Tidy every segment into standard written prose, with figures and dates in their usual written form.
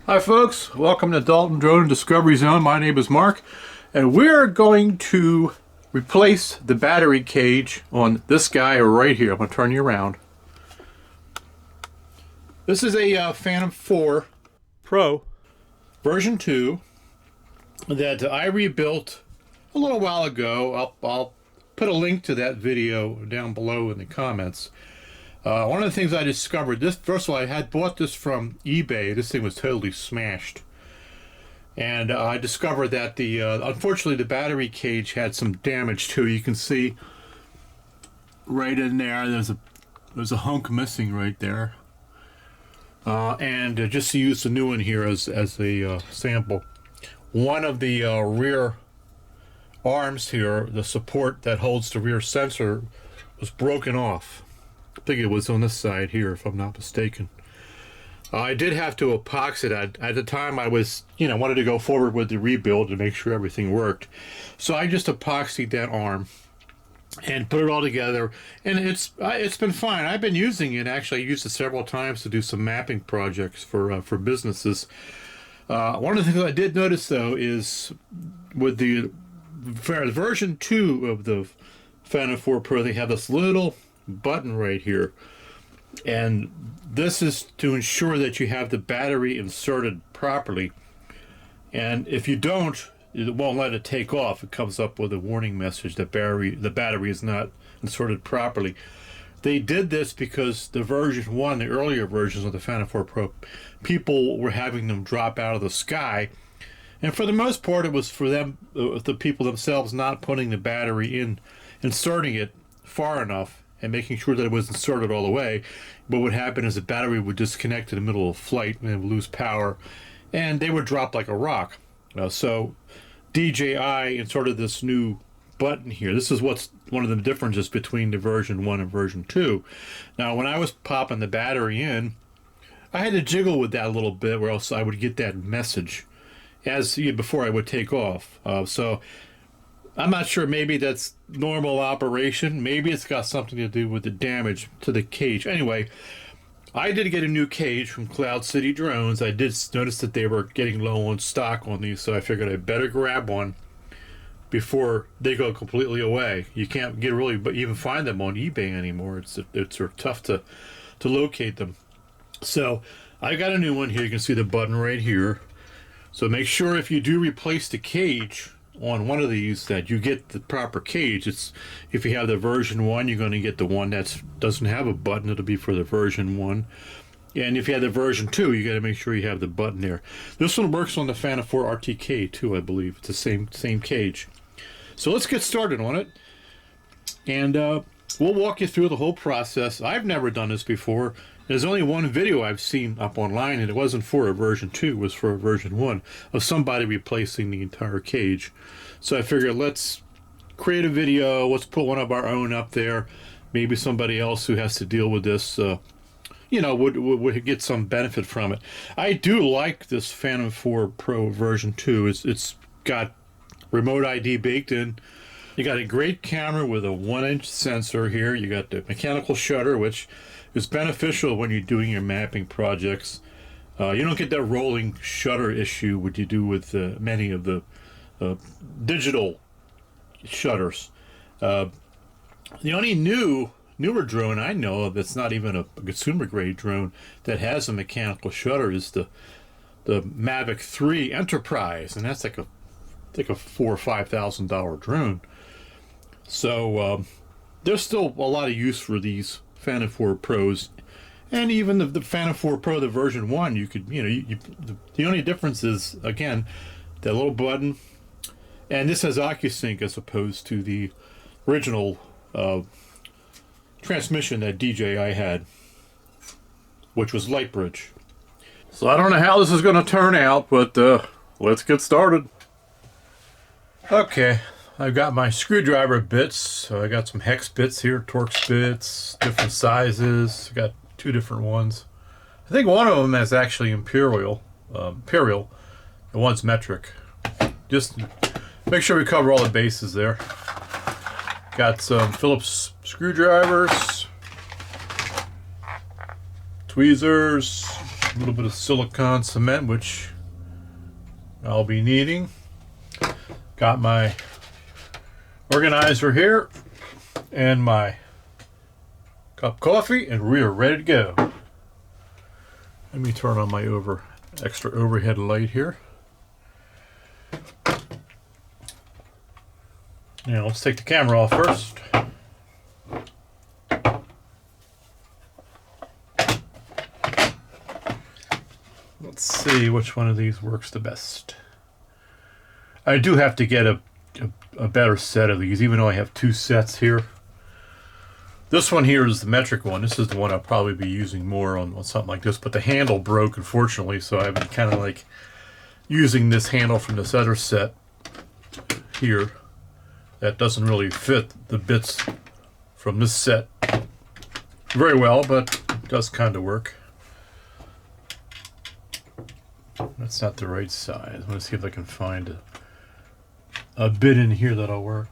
Hi folks, welcome to Dalton Drone Discovery Zone. My name is Mark, and we're going to replace the battery cage on this guy right here. I'm going to turn you around. This is a Phantom 4 Pro version 2 that I rebuilt a little while ago. I'll put a link to that video down below in the comments. One of the things I discovered, first of all, I had bought this from eBay. This thing was totally smashed. And I discovered that unfortunately the battery cage had some damage too. You can see right in there, there's a hunk missing right there. And just to use the new one here as a sample, one of the rear arms here, the support that holds the rear sensor, was broken off. I think it was on this side here, if I'm not mistaken. I did have to epoxy it. At the time, I was, wanted to go forward with the rebuild to make sure everything worked. So I just epoxied that arm and put it all together, and it's been fine. I've been using it. Actually, I used it several times to do some mapping projects for businesses. One of the things I did notice, though, is with the version 2 of the Phantom 4 Pro, they have this little button right here, and this is to ensure that you have the battery inserted properly, and if you don't, it won't let it take off. It comes up with a warning message that the battery is not inserted properly. They did this because the version 1, the earlier versions of the Phantom 4 Pro, people were having them drop out of the sky, and for the most part it was for them, the people themselves, not putting the battery in, inserting it far enough and making sure that it was inserted all the way. What would happen is the battery would disconnect in the middle of flight and it would lose power, and they would drop like a rock. So DJI inserted this new button here. This is what's one of the differences between the version 1 and version 2. Now, when I was popping the battery in, I had to jiggle with that a little bit, or else I would get that message before I would take off. So I'm not sure, maybe that's normal operation. Maybe it's got something to do with the damage to the cage. Anyway, I did get a new cage from Cloud City Drones. I did notice that they were getting low on stock on these, so I figured I'd better grab one before they go completely away. You can't even find them on eBay anymore. It's sort of tough to locate them. So I got a new one here. You can see the button right here. So make sure if you do replace the cage on one of these that you get the proper cage. If you have the version 1, you're going to get the one that doesn't have a button. It'll be for the version 1. And if you have the version 2, you got to make sure you have the button there. This one works on the Phantom 4 RTK too, I believe. It's the same cage. So let's get started on it, and we'll walk you through the whole process. I've never done this before. There's only one video I've seen up online, and it wasn't for a version 2, it was for a version 1 of somebody replacing the entire cage. So I figured, let's create a video, let's put one of our own up there. Maybe somebody else who has to deal with this, would get some benefit from it. I do like this Phantom 4 Pro version 2. It's got remote ID baked in. You got a great camera with a 1-inch sensor here. You got the mechanical shutter, which is beneficial when you're doing your mapping projects. You don't get that rolling shutter issue what you do with many of the digital shutters. The only newer drone I know of that's not even a consumer grade drone that has a mechanical shutter is the Mavic 3 Enterprise, and that's like a $4,000 or $5,000 drone. So there's still a lot of use for these Phantom 4 Pros, and even the Phantom 4 Pro, the version 1, you could, the only difference is, again, that little button, and this has OcuSync as opposed to the original transmission that DJI had, which was Lightbridge. So I don't know how this is going to turn out, but let's get started. Okay, I've got my screwdriver bits. So I got some hex bits here, Torx bits, different sizes. I got 2 different ones. I think one of them is actually imperial, and one's metric. Just make sure we cover all the bases there. Got some Phillips screwdrivers, tweezers, A little bit of silicone cement, which I'll be needing. Got my organizer here and my cup of coffee, and we are ready to go. Let me turn on my extra overhead light here. Now let's take the camera off first. Let's see which one of these works the best. I do have to get a better set of these, even though I have two sets here. This one here is the metric one. This is the one I'll probably be using more on something like this, but the handle broke, unfortunately, so I've been kind of like using this handle from this other set here that doesn't really fit the bits from this set very well, but it does kind of work. That's not the right size. I'm going to see if I can find a bit in here that'll work.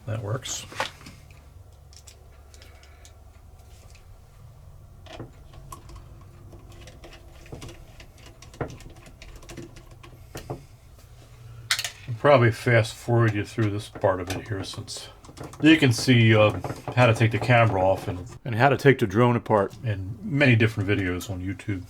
That works. I'll probably fast forward you through this part of it here, since you can see how to take the camera off and how to take the drone apart in many different videos on YouTube.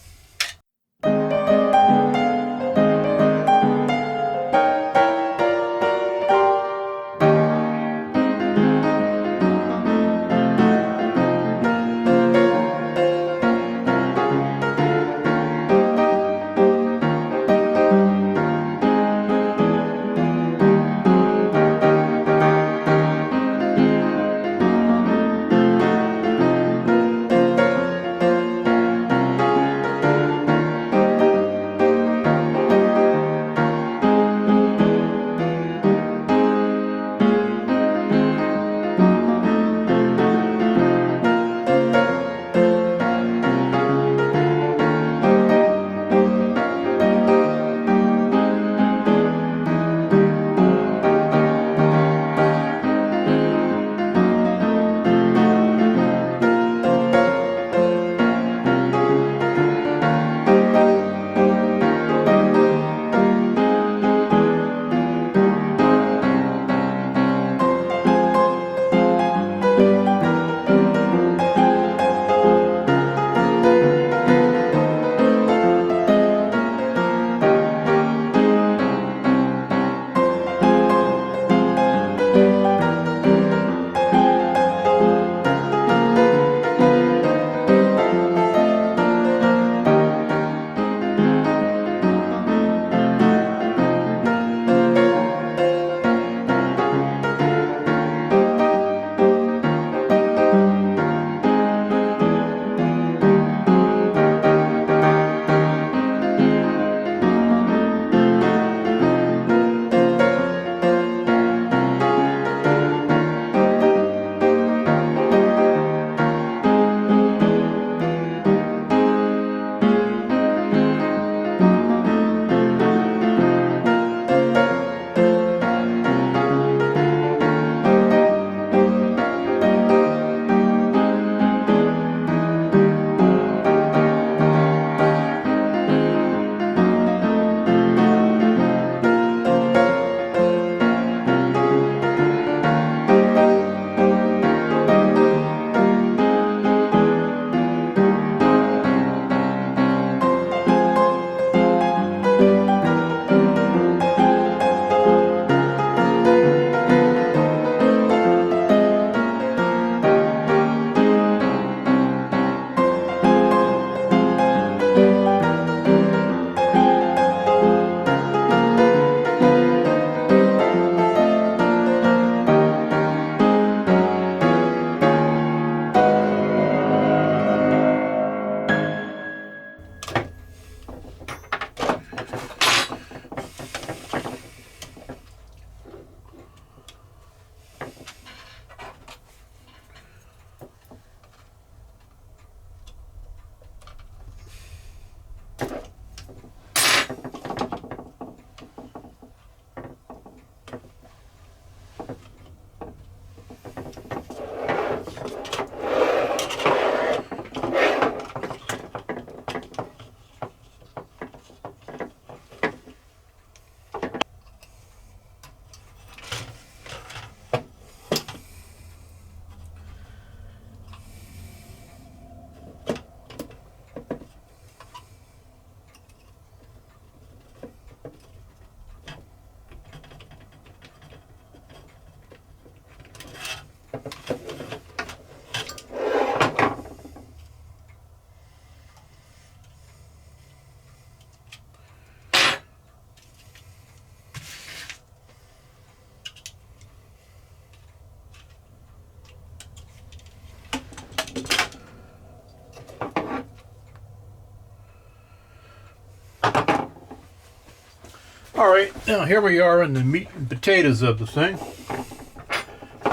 All right, now here we are in the meat and potatoes of the thing.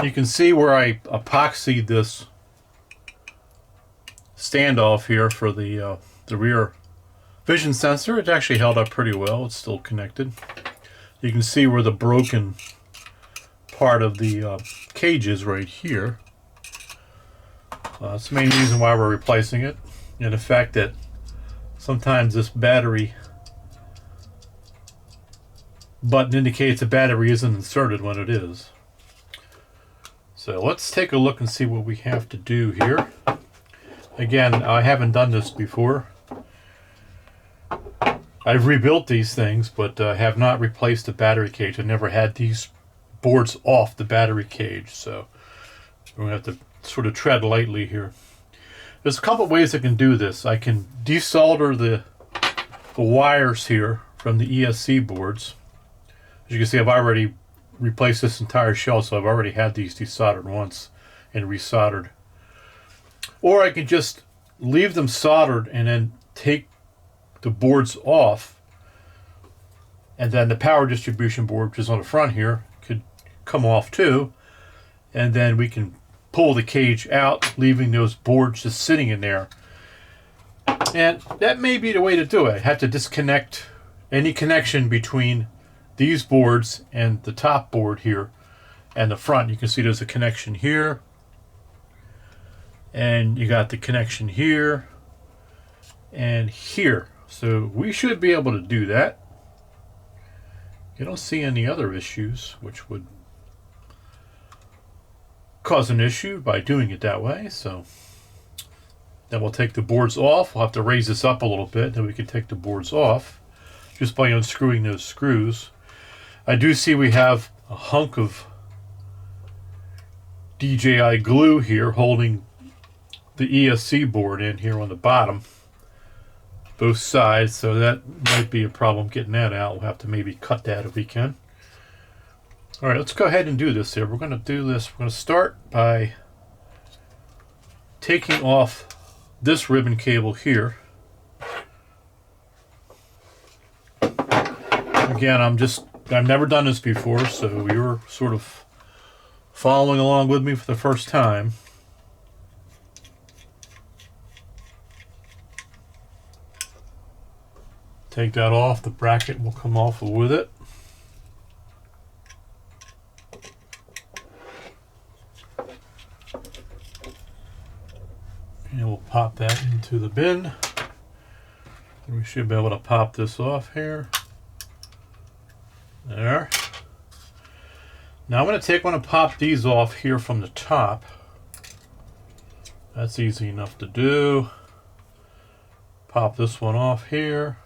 You can see where I epoxied this standoff here for the rear vision sensor. It actually held up pretty well. It's still connected. You can see where the broken part of the cage is right here. That's the main reason why we're replacing it, and the fact that sometimes this battery button indicates the battery isn't inserted when it is. So let's take a look and see what we have to do here. Again, I haven't done this before. I've rebuilt these things, but have not replaced the battery cage. I never had these boards off the battery cage, so we're going to have to sort of tread lightly here. There's a couple ways I can do this. I can desolder the wires here from the ESC boards. As you can see, I've already replaced this entire shell, so I've already had these desoldered once and resoldered. Or I can just leave them soldered and then take the boards off, and then the power distribution board, which is on the front here, could come off too, and then we can pull the cage out, leaving those boards just sitting in there. And that may be the way to do it. I have to disconnect any connection between these boards and the top board here and the front. You can see there's a connection here, and you got the connection here and here. So we should be able to do that. You don't see any other issues which would cause an issue by doing it that way. So then we'll take the boards off. We'll have to raise this up a little bit, then we can take the boards off just by unscrewing those screws. I do see we have a hunk of DJI glue here holding the ESC board in here on the bottom, both sides, so that might be a problem getting that out. We'll have to maybe cut that if we can. All right, let's go ahead and do this here. We're going to do this. We're going to start by taking off this ribbon cable here. Again, I've never done this before, so you're sort of following along with me for the first time. Take that off, the bracket will come off with it. And we'll pop that into the bin. And we should be able to pop this off here. There. Now I'm going to take one and pop these off here from the top. That's easy enough to do. Pop this one off here.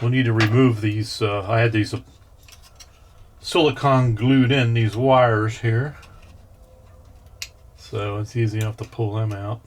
We'll need to remove these. I had these silicone glued in, these wires here. So it's easy enough to pull them out.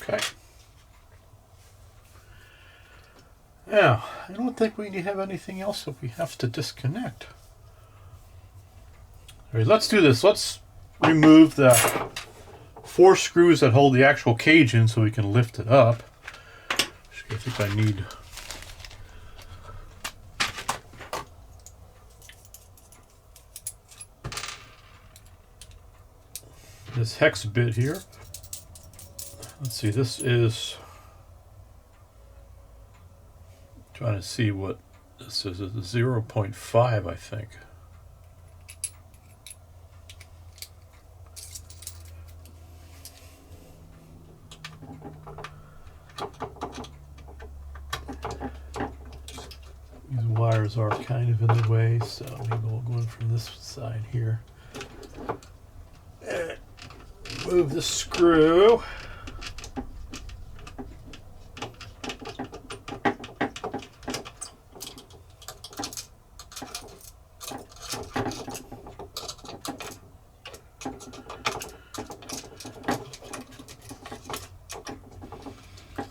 Okay. Now, I don't think we have anything else that we have to disconnect. All right, let's do this. Let's remove the 4 screws that hold the actual cage in so we can lift it up. I think I need this hex bit here. Let's see, this is, trying to see what this is. It's 0.5, I think. wires are kind of in the way, so maybe we'll go in from this side here. And move the screw.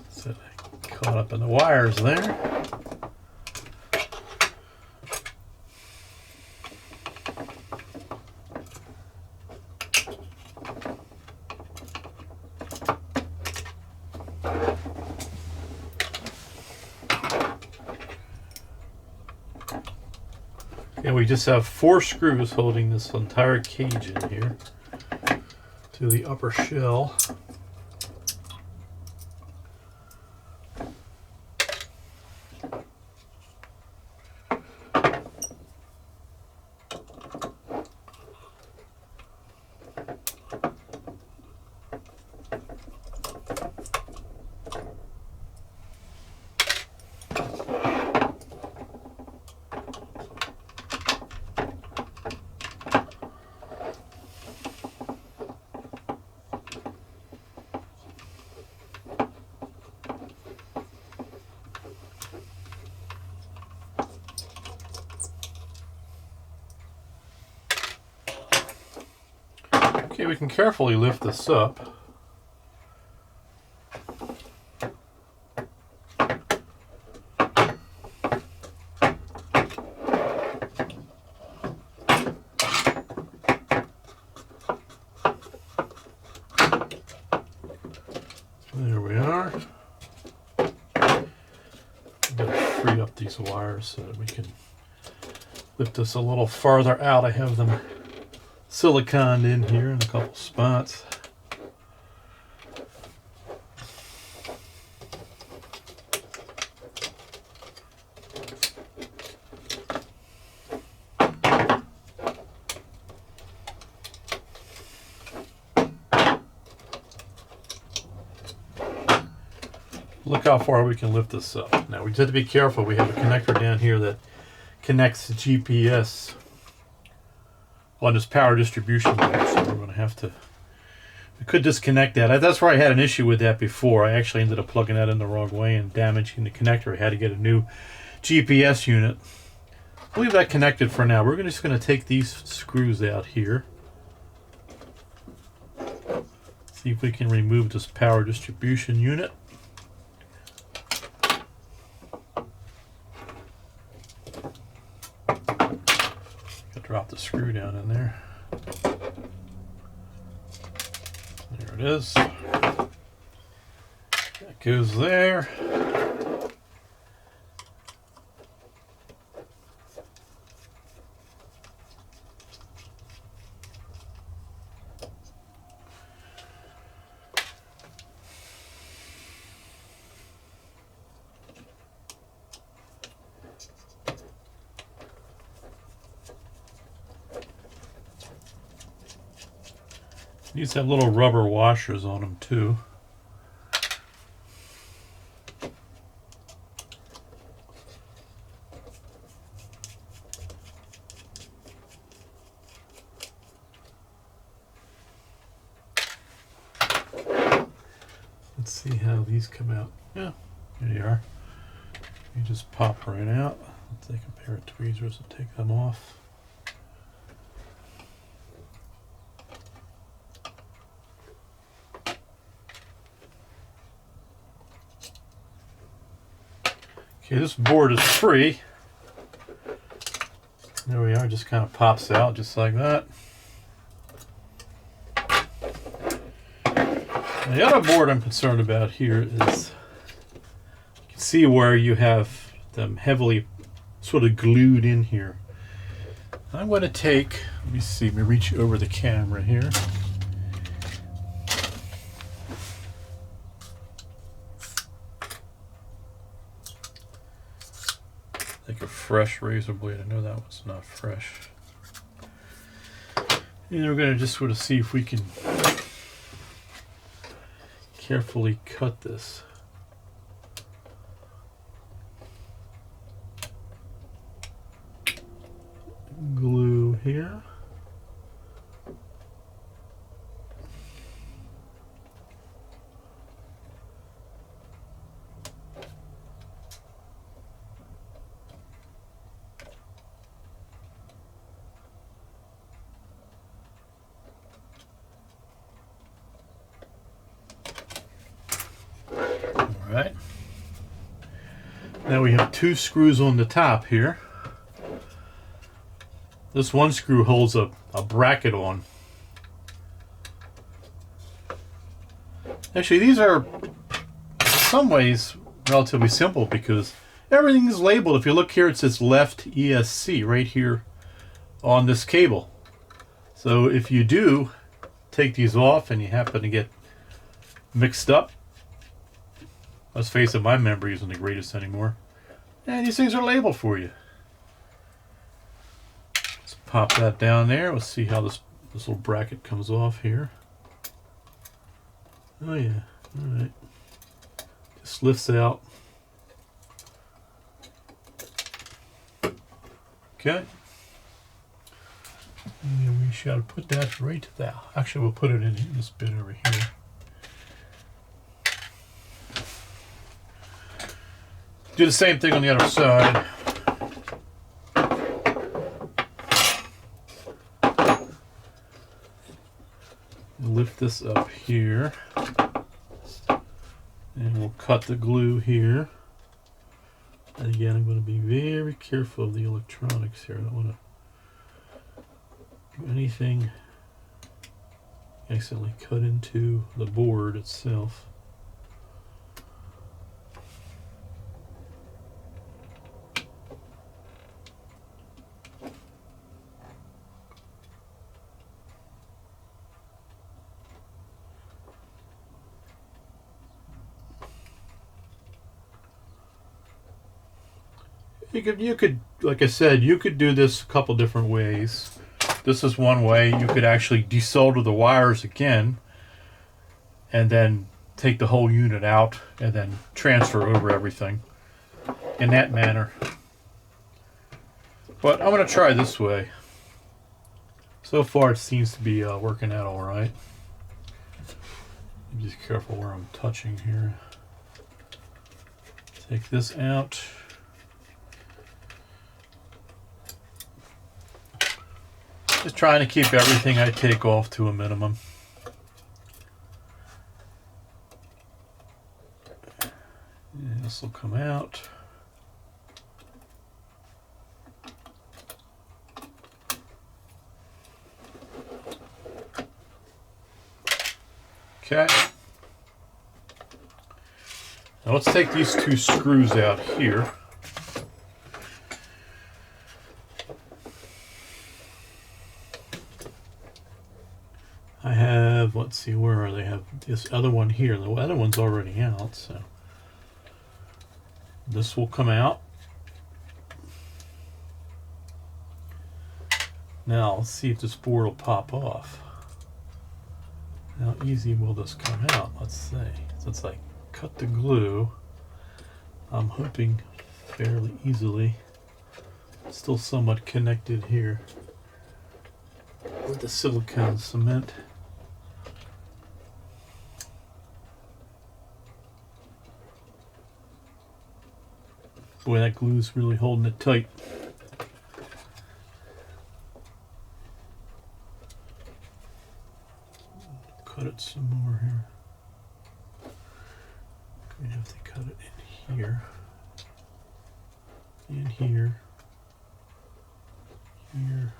So I caught up in the wires there. And we just have 4 screws holding this entire cage in here to the upper shell. Okay, we can carefully lift this up. There we are. I'm going to free up these wires so that we can lift this a little farther out. I have them siliconed in here in a couple spots. Look how far we can lift this up. Now we just have to be careful. We have a connector down here that connects the GPS on this power distribution board, so we're going to have to, we could disconnect that. That's where I had an issue with that before. I actually ended up plugging that in the wrong way and damaging the connector. I had to get a new GPS unit. I'll leave that connected for now. We're just going to take these screws out here. See if we can remove this power distribution unit. Drop the screw down in there. There it is. That goes there. These have little rubber washers on them too. Let's see how these come out. Yeah, here they are. You just pop right out. Let's take a pair of tweezers and take them off. Okay, this board is free. There we are, just kind of pops out just like that. And the other board I'm concerned about here is, you can see where you have them heavily sort of glued in here. I'm going to take, let me see, let me reach over the camera here. Take a fresh razor blade. I know that one's not fresh. And we're going to just sort of see if we can carefully cut this. glue here. All right. Now we have 2 screws on the top here. This one screw holds a bracket on. Actually, these are in some ways relatively simple because everything is labeled. If you look here, it says left ESC right here on this cable. So if you do take these off and you happen to get mixed up, let's face it, my memory isn't the greatest anymore. And these things are labeled for you. Let's pop that down there. Let's see how this little bracket comes off here. Oh yeah, alright. Just lifts out. Okay. And we shall put that right there. Actually, we'll put it in this bit over here. Do the same thing on the other side. Lift this up here. And we'll cut the glue here. And again, I'm going to be very careful of the electronics here. I don't want to do anything accidentally cut into the board itself. You could, like I said, you could do this a couple different ways. This is one way. You could actually desolder the wires again and then take the whole unit out and then transfer over everything in that manner. But I'm going to try this way. So far it seems to be working out all right. Be just careful where I'm touching here. Take this out. Just trying to keep everything I take off to a minimum. And this will come out. Okay. Now let's take these 2 screws out here. I have, let's see, where are they? I have this other one here. The other one's already out, so this will come out. Now let's see if this board will pop off. How easy will this come out? Let's see. Since I cut the glue, I'm hoping fairly easily. It's still somewhat connected here with the silicone cement. Boy, that glue's really holding it tight. Cut it some more here. We have to cut it in here, in here, here,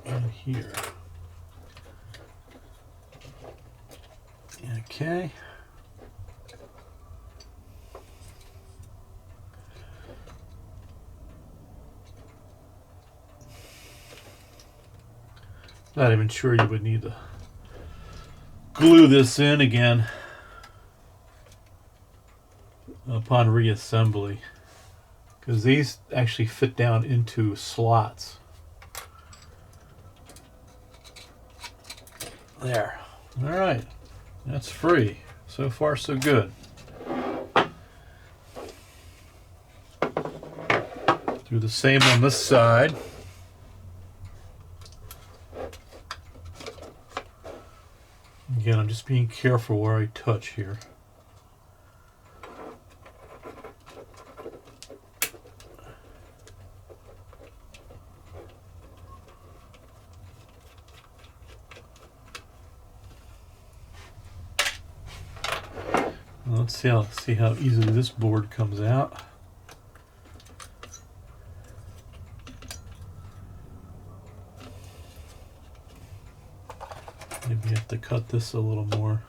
and here. Okay. Not even sure you would need to glue this in again upon reassembly, because these actually fit down into slots. There. All right. That's free. So far, so good. Do the same on this side. Again, I'm just being careful where I touch here. Let's see how easily this board comes out. Maybe you have to cut this a little more.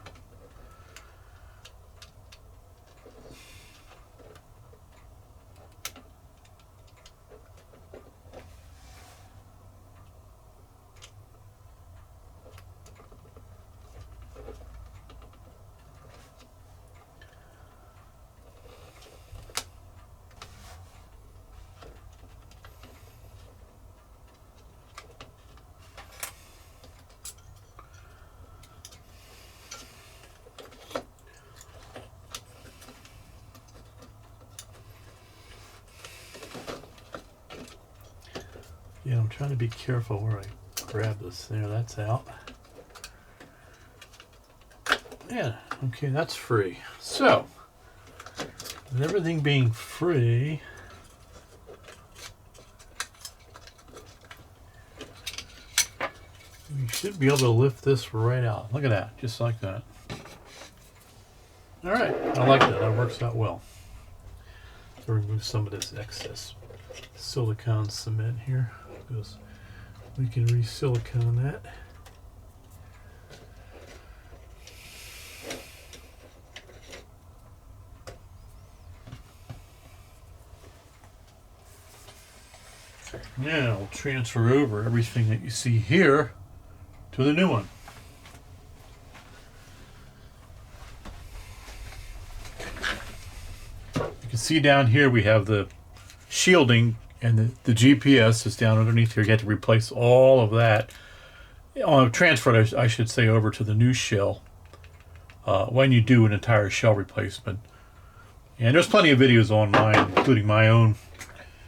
Yeah, I'm trying to be careful where I grab this. There, that's out. Yeah, okay, that's free. So, with everything being free, we should be able to lift this right out. Look at that, just like that. All right, I like that. That works out well. So remove some of this excess silicone cement here, because we can re-silicone that. Now we'll transfer over everything that you see here to the new one. You can see down here we have the shielding, and the GPS is down underneath here. You have to replace all of that. Transfer it, I should say, over to the new shell when you do an entire shell replacement. And there's plenty of videos online, including my own,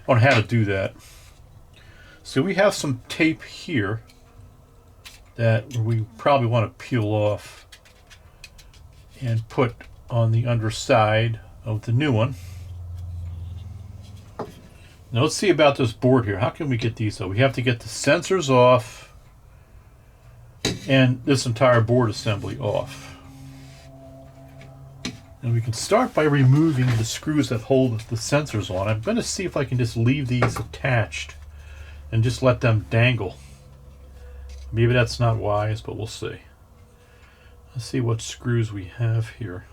on how to do that. So we have some tape here that we probably want to peel off and put on the underside of the new one. Now let's see about this board here. How can we get these? So we have to get the sensors off and this entire board assembly off. And we can start by removing the screws that hold the sensors on. I'm going to see if I can just leave these attached and just let them dangle. Maybe that's not wise, but we'll see. Let's see what screws we have here.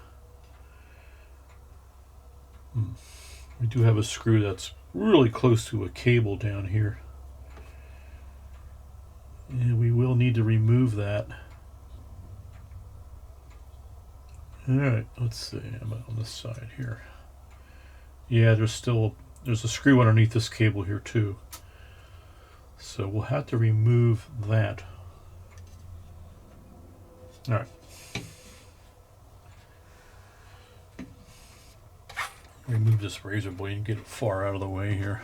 We do have a screw that's really close to a cable down here. And we will need to remove that. Alright, let's see. I'm on this side here. Yeah, there's a screw underneath this cable here too. So we'll have to remove that. Alright. Remove this razor blade and get it far out of the way here.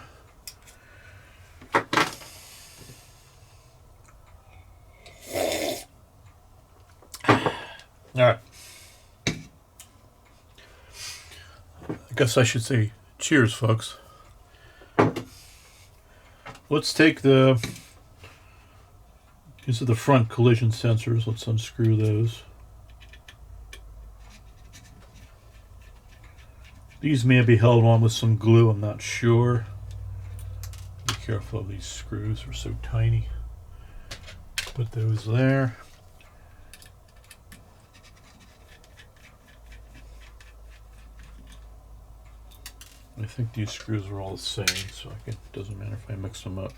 Alright. I guess I should say cheers, folks. Let's take these are the front collision sensors. Let's unscrew those. These may be held on with some glue, I'm not sure. Be careful of these screws, they're so tiny. Put those there. I think these screws are all the same, so it doesn't matter if I mix them up.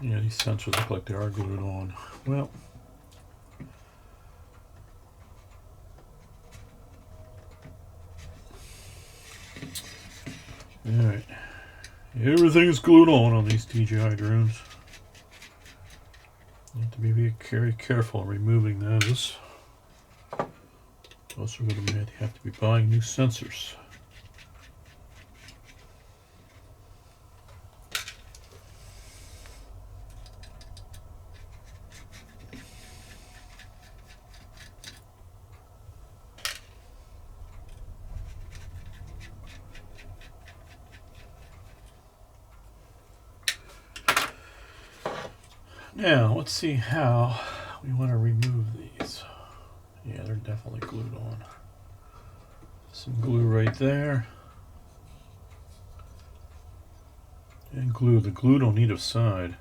Yeah, these sensors look like they are glued on. Well, Alright. Everything's glued on these DJI drones. You have to be very careful removing those. Also going to have to be buying new sensors. Now, let's see how we want to remove these. Yeah, they're definitely glued on. Some glue right there. And glue. The glue on either side.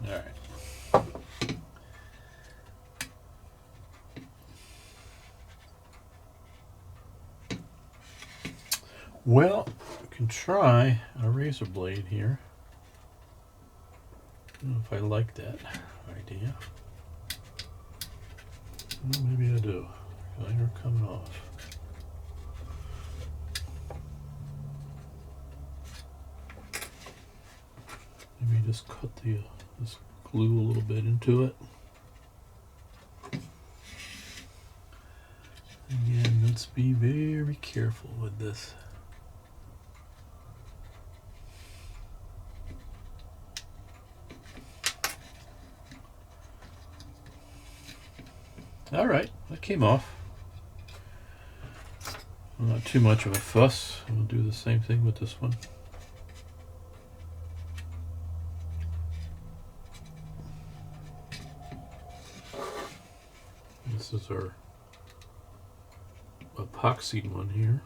Alright. Well, we can try a razor blade here. I don't know if I like that idea. Well, maybe I do. Liner coming off. Maybe just cut this glue a little bit into it. Again, let's be very careful with this. Alright, that came off. Not too much of a fuss. We'll do the same thing with this one. This is our epoxy one here.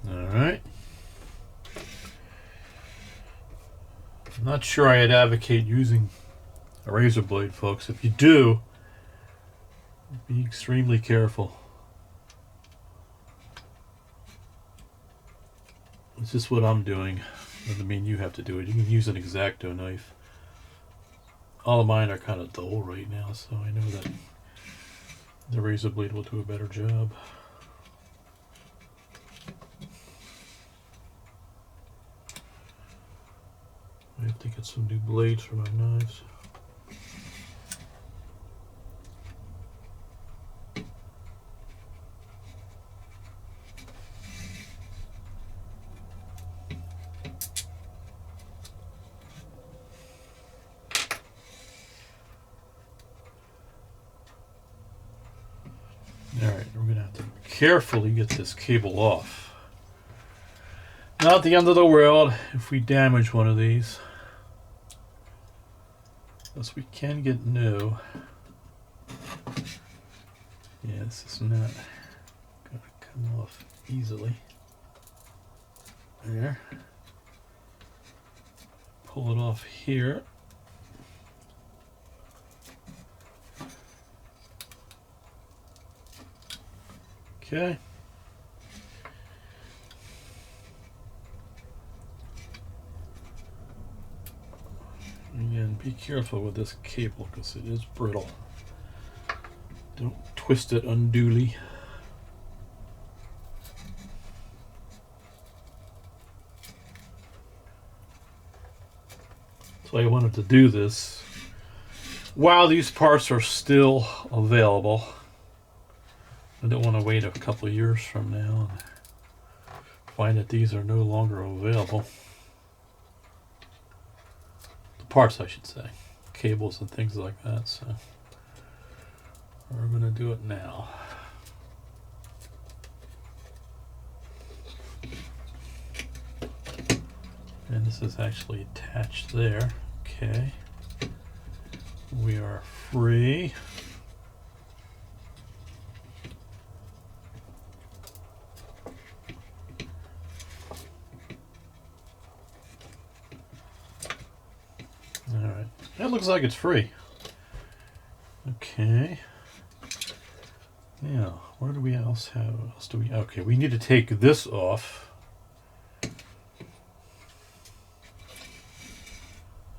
Alright. I'm not sure I'd advocate using a razor blade, folks. If you do, be extremely careful. It's just what I'm doing. Doesn't mean you have to do it. You can use an X-Acto knife. All of mine are kind of dull right now, so I know that the razor blade will do a better job. I have to get some new blades for my knives. Alright, we're going to have to carefully get this cable off. Not the end of the world if we damage one of these. Thus we can get new. Yeah, this is not going to come off easily. There. Pull it off here. Okay. Again, be careful with this cable because it is brittle. Don't twist it unduly. So I wanted to do this while these parts are still available. I don't want to wait a couple of years from now and find that these are no longer available. The parts, I should say. Cables and things like that. So we're going to do it now. And this is actually attached there. Okay. We are free. Alright, that looks like it's free. Okay. Now, Where do we else have? What else do we? Okay, we need to take this off.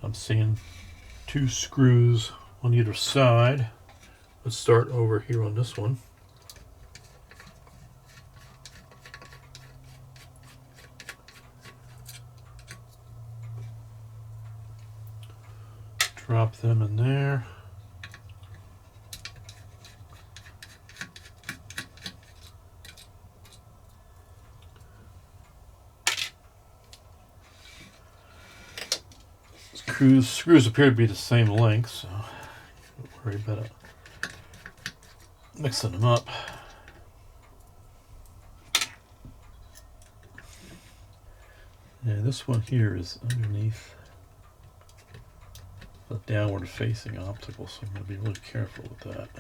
I'm seeing 2 screws on either side. Let's start over here on this one. Drop them in there. Screws appear to be the same length, so don't worry about it. Mixing them up. Yeah, this one here is underneath the downward facing optical, so I'm going to be really careful with that.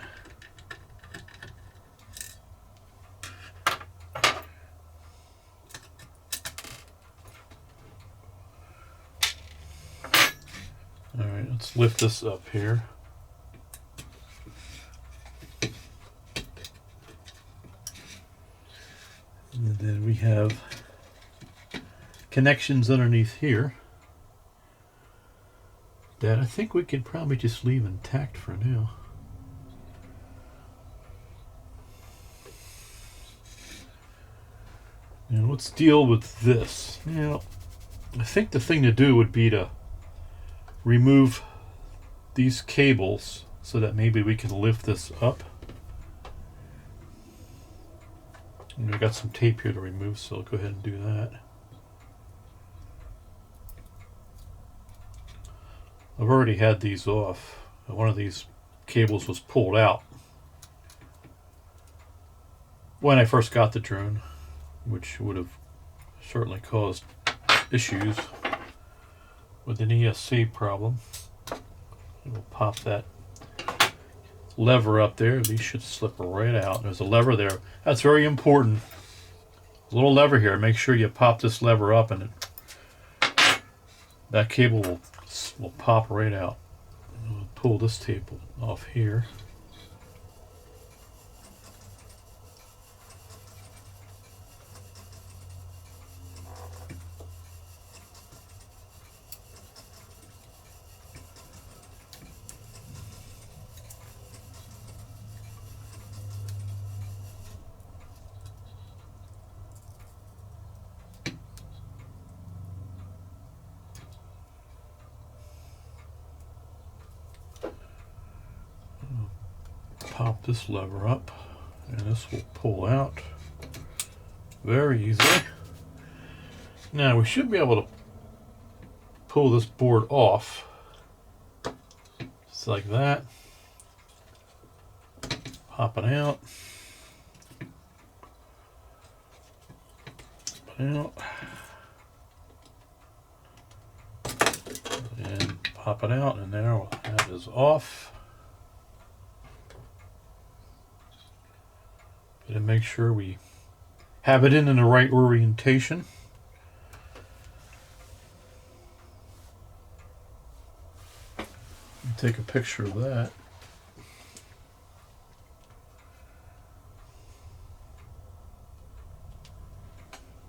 Alright, let's lift this up here. And then we have connections underneath here that I think we could probably just leave intact for now. Now let's deal with this. Now, I think the thing to do would be to remove these cables so that maybe we can lift this up. And we've got some tape here to remove, so I'll go ahead and do that. I've already had these off. One of these cables was pulled out when I first got the drone, which would have certainly caused issues with an ESC problem. We'll pop that lever up there. These should slip right out. There's a lever there. That's very important. A little lever here. Make sure you pop this lever up and that cable will pop right out. We'll pull this tape off here. Pop this lever up and this will pull out very easily. Now we should be able to pull this board off just like that. Pop it out. And pop it out, and there that is off. And make sure we have it in the right orientation. Take a picture of that.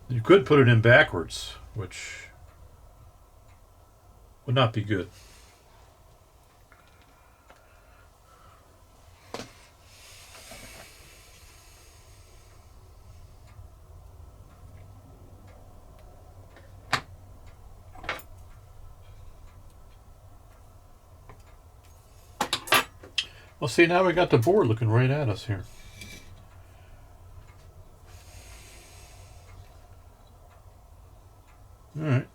You could put it in backwards, which would not be good. Well, see, now we got the board looking right at us here. All right.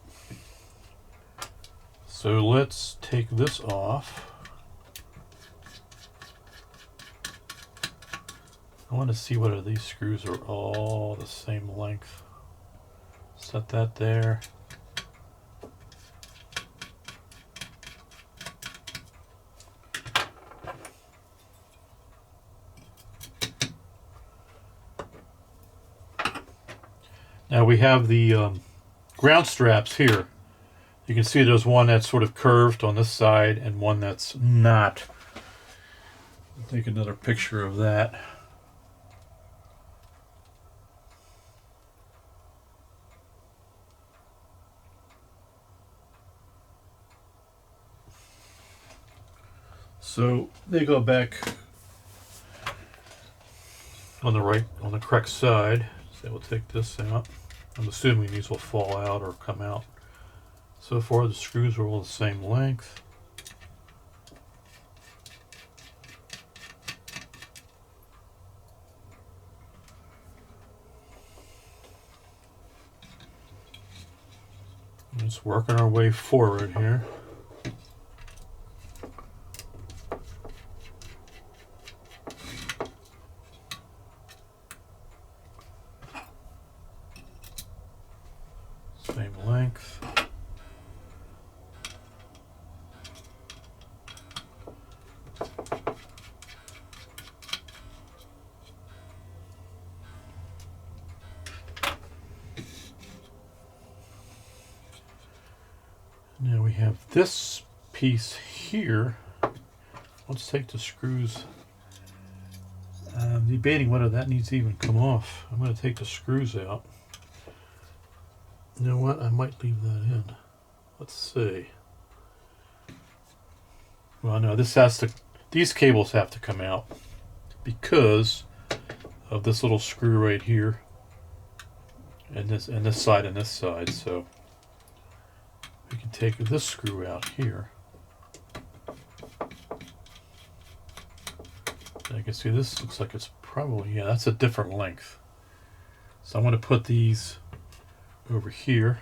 So let's take this off. I want to see whether these screws are all the same length. Set that there. Now we have the ground straps here. You can see there's one that's sort of curved on this side and one that's not. I'll take another picture of that. So they go back on the right, on the correct side. So we'll take this out. I'm assuming these will fall out or come out. So far the screws are all the same length. Just working our way forward here. Same length. Now we have this piece here. Let's take the screws. I'm debating whether that needs to even come off. I'm going to take the screws out. You know what? I might leave that in. Let's see. Well, no, this has to. These cables have to come out because of this little screw right here, and this side and this side. So we can take this screw out here. And I can see this looks like it's probably, yeah, that's a different length. So I'm going to put these over here.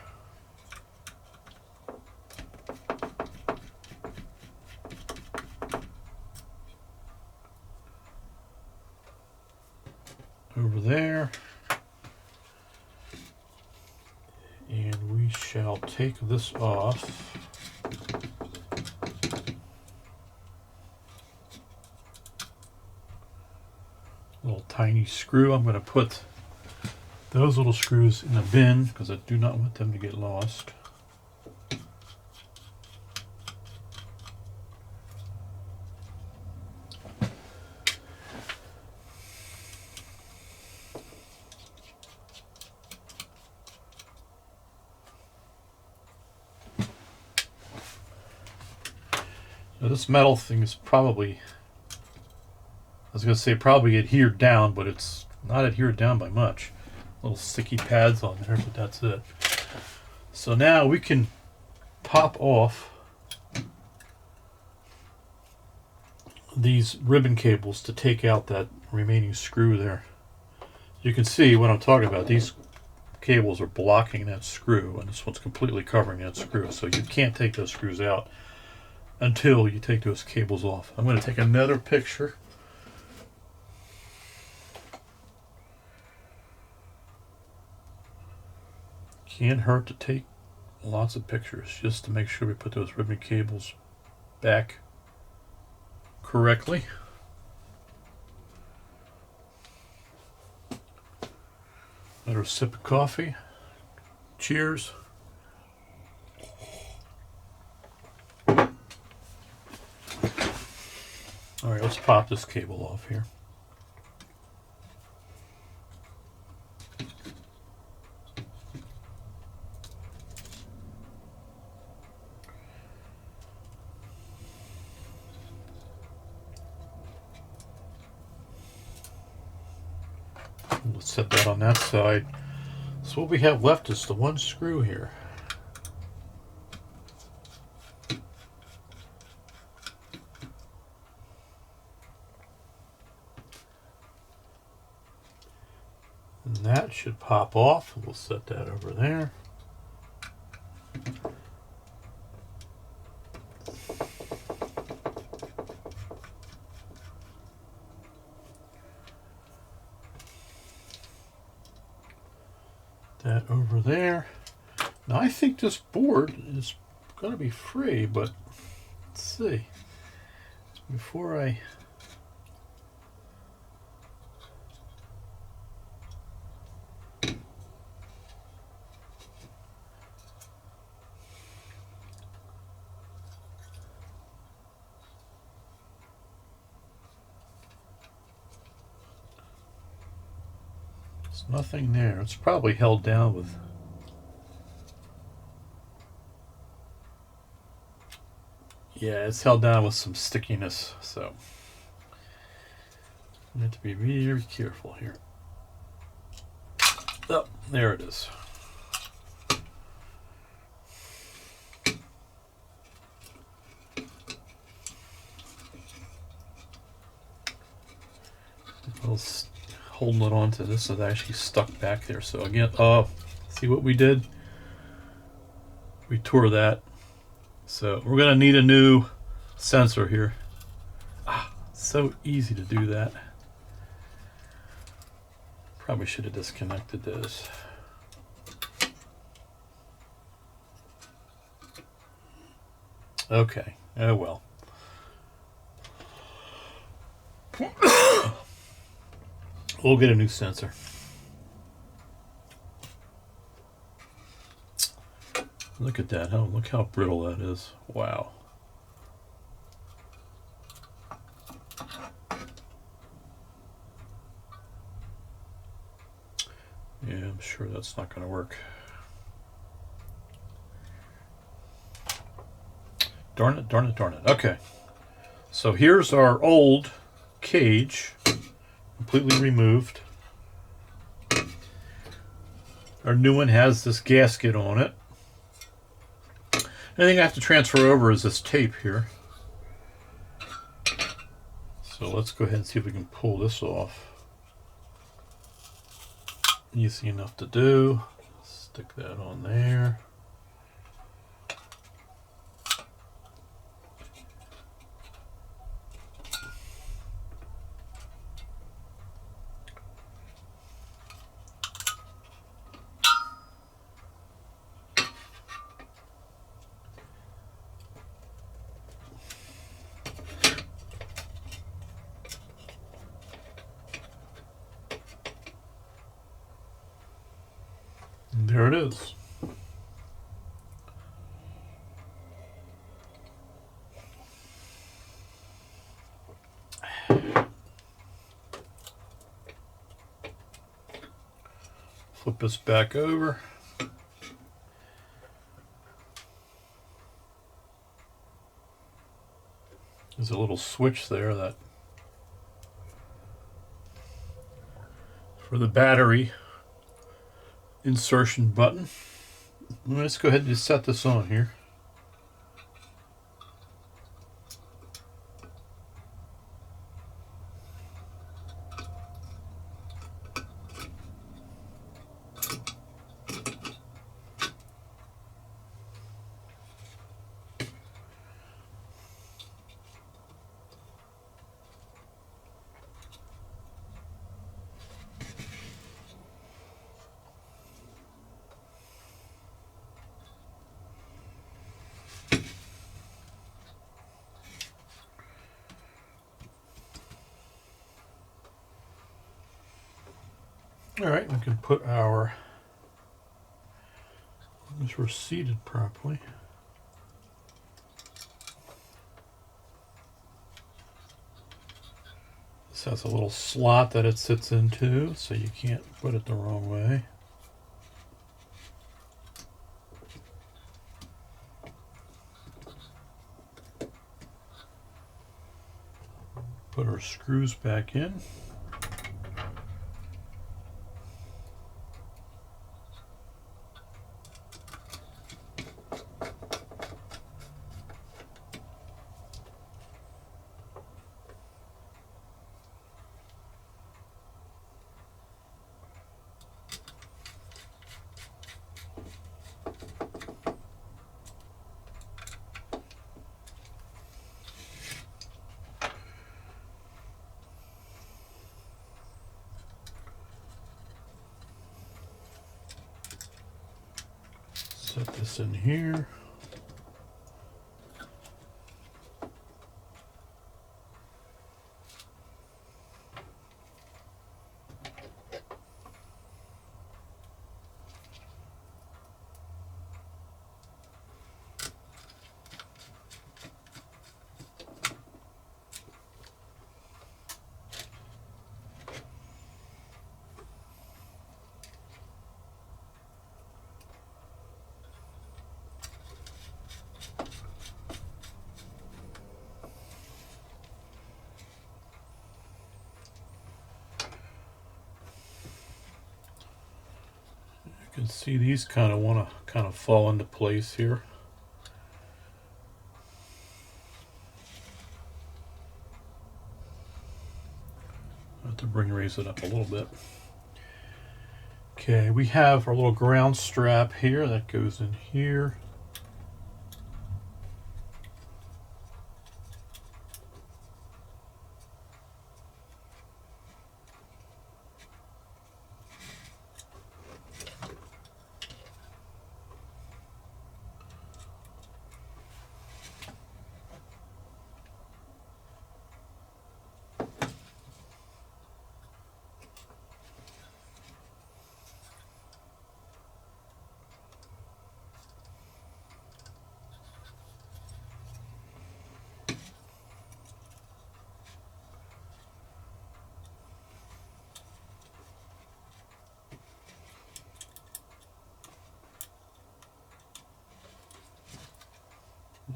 Over there. And we shall take this off. Little tiny screw. I'm going to put those little screws in a bin because I do not want them to get lost. Now this metal thing is probably, I was going to say probably adhered down, but it's not adhered down by much. Little sticky pads on there, but that's it. So now we can pop off these ribbon cables to take out that remaining screw there. You can see what I'm talking about. These cables are blocking that screw, and this one's completely covering that screw. So you can't take those screws out until you take those cables off. I'm going to take another picture. Can't hurt to take lots of pictures just to make sure we put those ribbon cables back correctly. Another sip of coffee. Cheers. All right, let's pop this cable off here. Let's set that on that side. So what we have left is the one screw here. And that should pop off. We'll set that over there. That over there. Now I think this board is going to be free, but let's see. Before I nothing there. It's probably held down with Yeah, it's held down with some stickiness, so you have to be very careful here. Oh, there it is. Holding it onto this is actually stuck back there. So again, see what we did? We tore that. So we're gonna need a new sensor here. So easy to do that. Probably should have disconnected this. Okay, oh well. We'll get a new sensor. Look at that. Oh, look how brittle that is. Wow. Yeah, I'm sure that's not going to work. Darn it, darn it, darn it. Okay. So here's our old cage, completely removed. Our new one has this gasket on it. The thing I have to transfer over is this tape here. So let's go ahead and see if we can pull this off. Easy enough to do. Stick that on there. And there it is. Flip this back over. There's a little switch there that for the battery insertion button. Let's go ahead and just set this on here. All right, we can put our, as we're seated properly. This has a little slot that it sits into, so you can't put it the wrong way. Put our screws back in. Set this in here. can see these kind of want to kind of fall into place here. I have to raise it up a little bit. Okay, we have our little ground strap here that goes in here.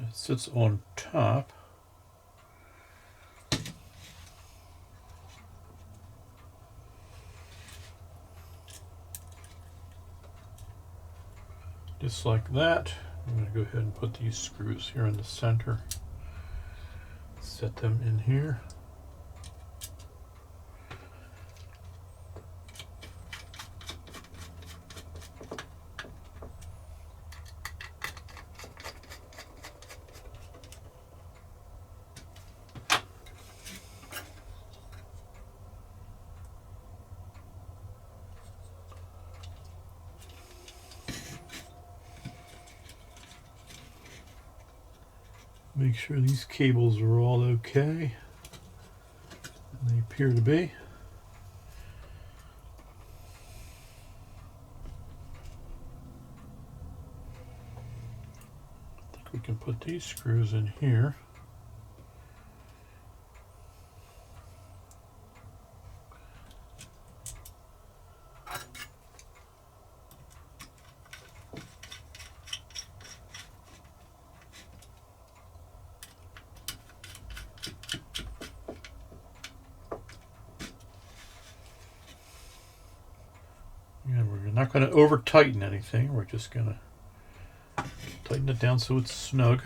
It sits on top. Just like that. I'm going to go ahead and put these screws here in the center. Set them in here. Make sure these cables are all okay. They appear to be. I think we can put these screws in here. And we're not going to over tighten anything. We're just going to tighten it down so it's snug.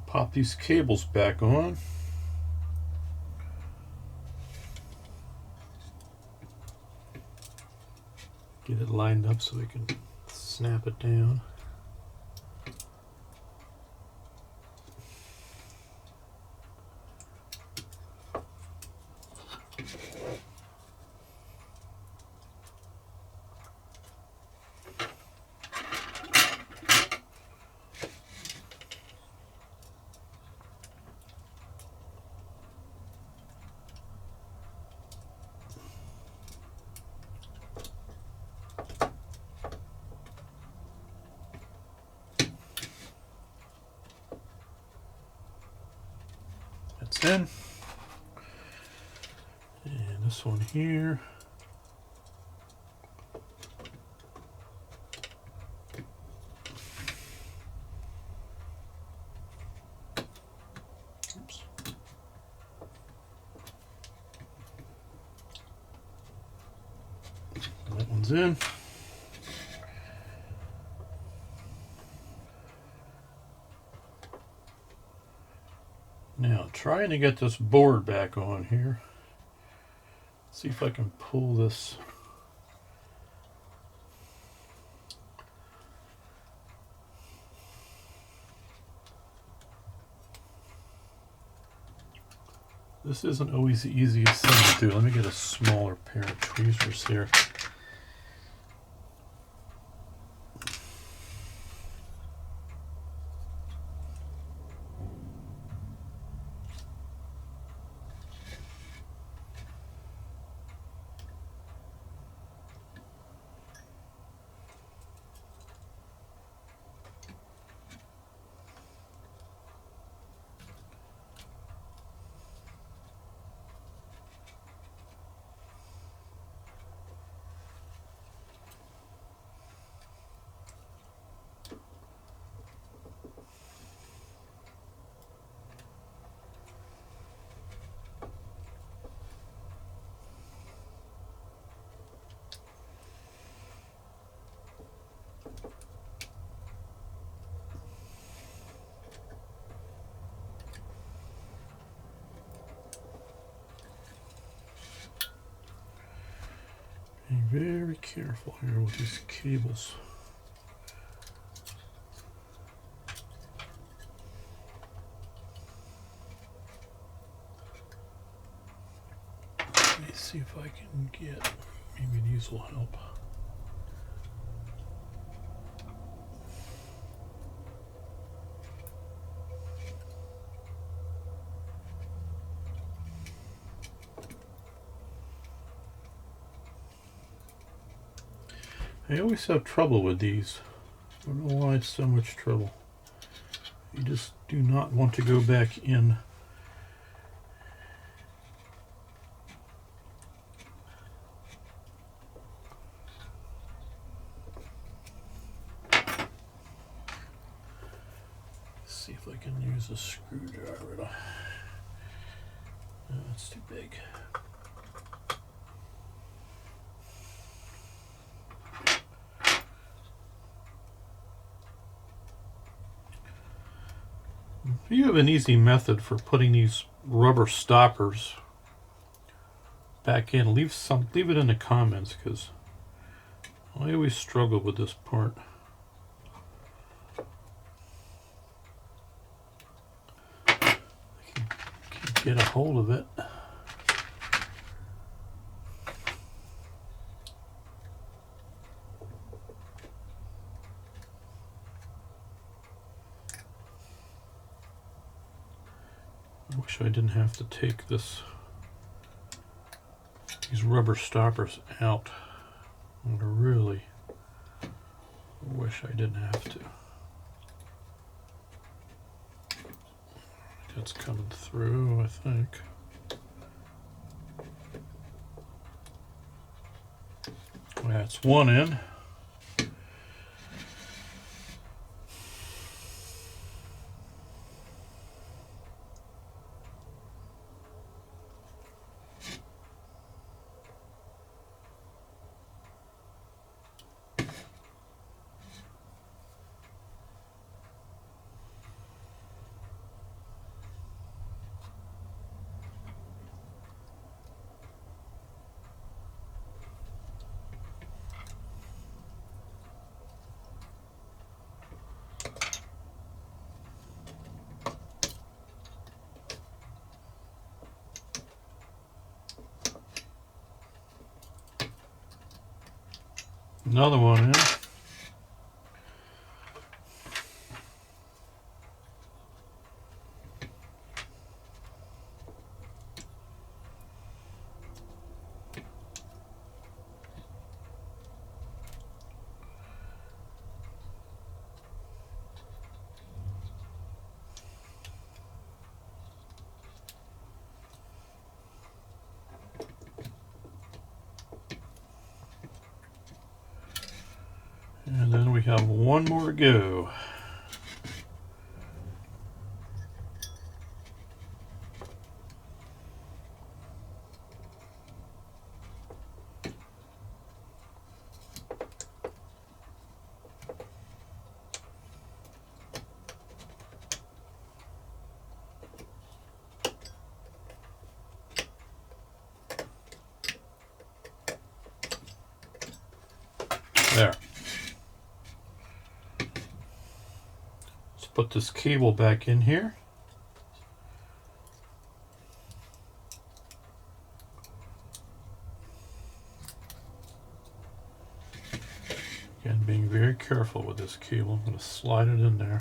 Pop these cables back on. Get it lined up so we can snap it down. That's in. And this one here. Oops. That one's in. Now, trying to get this board back on here. See if I can pull this. This isn't always the easiest thing to do. Let me get a smaller pair of tweezers here. Be very careful here with these cables. Let me see if I can get, maybe these will help. I always have trouble with these. I don't know why it's so much trouble. You just do not want to go back in. Let's see if I can use a screwdriver. No, that's too big. You have an easy method for putting these rubber stoppers back in. Leave it in the comments, because I always struggle with this part. I can't get a hold of it. I wish I didn't have to take these rubber stoppers out. I really wish I didn't have to. That's coming through, I think. That's one in. Another one in. And then we have one more to go. There. Let's put this cable back in here. I'm being very careful with this cable. I'm going to slide it in there.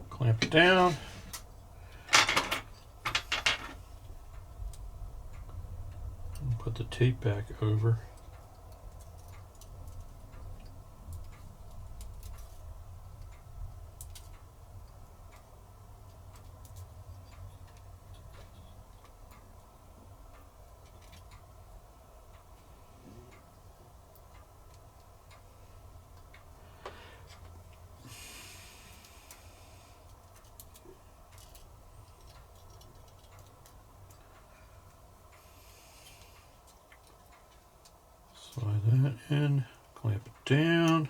Clamp it down. And put the tape back over. Slide that in, clamp it down.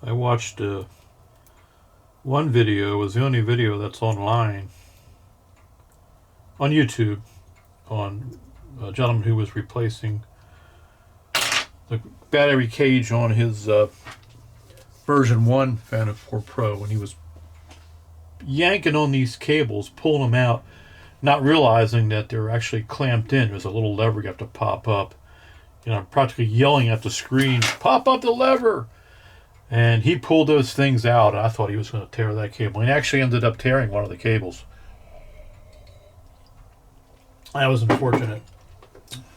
I watched one video, it was the only video that's online on YouTube, on a gentleman who was replacing the battery cage on his version 1 Phantom 4 Pro, and he was yanking on these cables, pulling them out, not realizing that they're actually clamped in. There's a little lever you have to pop up. You know, I'm practically yelling at the screen, "Pop up the lever!" And he pulled those things out, and I thought he was going to tear that cable. He actually ended up tearing one of the cables. That was unfortunate,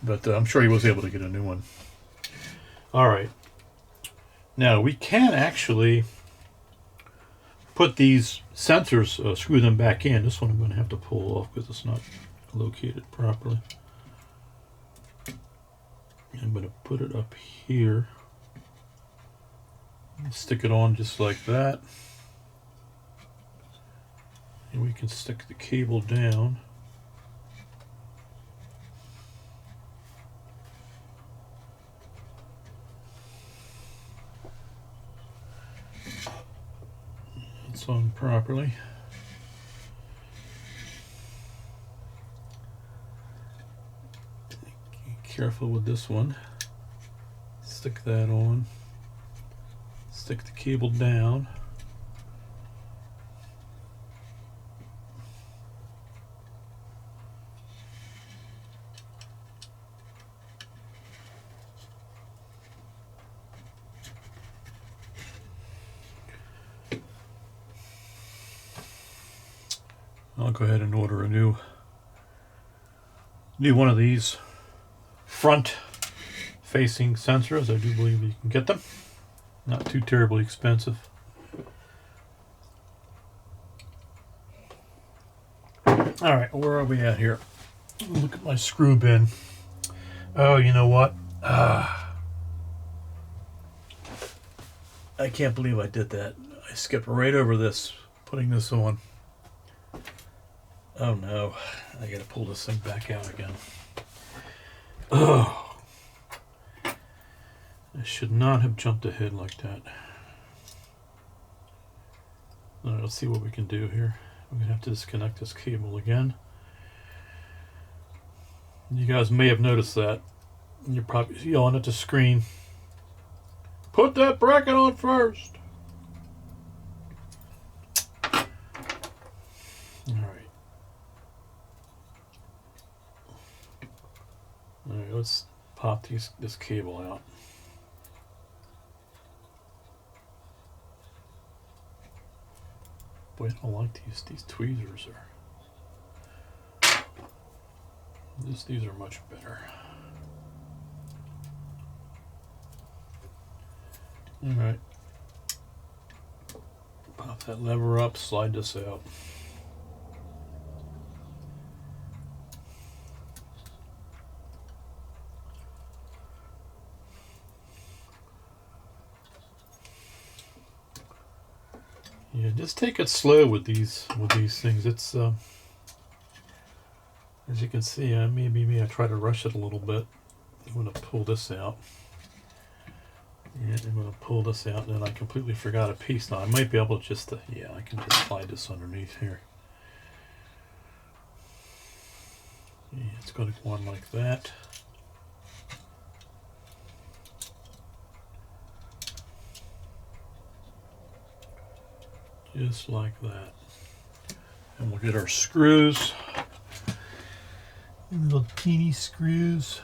but I'm sure he was able to get a new one. All right. Now, we can actually put these sensors, screw them back in. This one I'm going to have to pull off because it's not located properly. I'm going to put it up here. Stick it on just like that. And we can stick the cable down. It's on properly. Be careful with this one. Stick that on. Stick the cable down. I'll go ahead and order a new one of these front facing sensors. I do believe you can get them. Not too terribly expensive. All right, where are we at here? Look at my screw bin. Oh, you know what? I can't believe I did that. I skipped right over this, putting this on. Oh no, I gotta pull this thing back out again. Oh, I should not have jumped ahead like that. All right, let's see what we can do here. We're gonna have to disconnect this cable again. You guys may have noticed that. You're probably yelling at the screen. Put that bracket on first. All right. All right, let's pop this cable out. Boy, I don't like these tweezers. These are much better. All right. Pop that lever up, slide this out. Yeah, just take it slow with these things. It's as you can see, maybe I try to rush it a little bit. I'm going to pull this out. Yeah, I'm going to pull this out, and then I completely forgot a piece. Now I might be able to I can just slide this underneath here. Yeah, it's going to go on like that. Just like that. And we'll get our screws. Little teeny screws.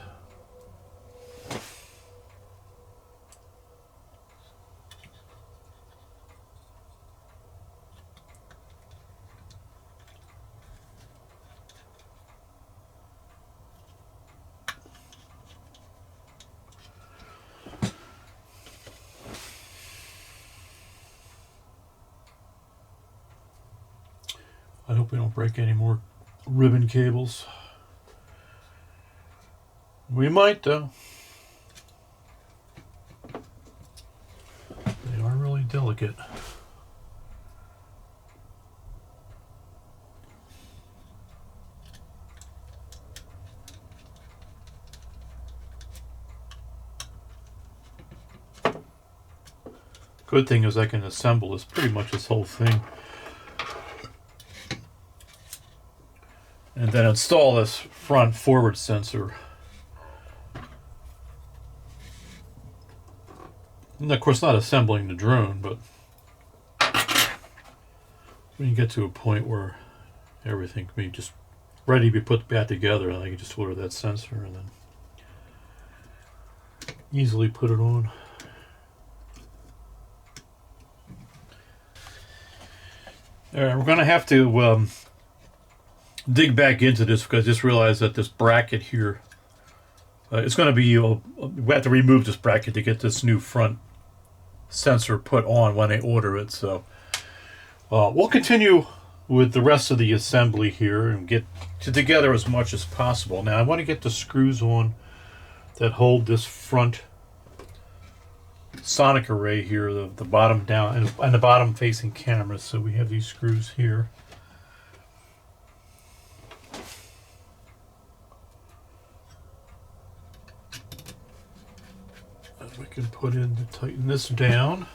I hope we don't break any more ribbon cables. We might, though. They are really delicate. Good thing is I can assemble this pretty much this whole thing. And then install this front forward sensor. And of course not assembling the drone, but we can get to a point where everything can be just ready to be put back together, and I can just order that sensor and then easily put it on. Alright, we're going to have to dig back into this because I just realized that this bracket here, it's going to be, we have to remove this bracket to get this new front sensor put on when I order it. So we'll continue with the rest of the assembly here and get together as much as possible. Now I want to get the screws on that hold this front sonic array here, the bottom down and the bottom facing camera. So we have these screws here. And we can put in to tighten this down.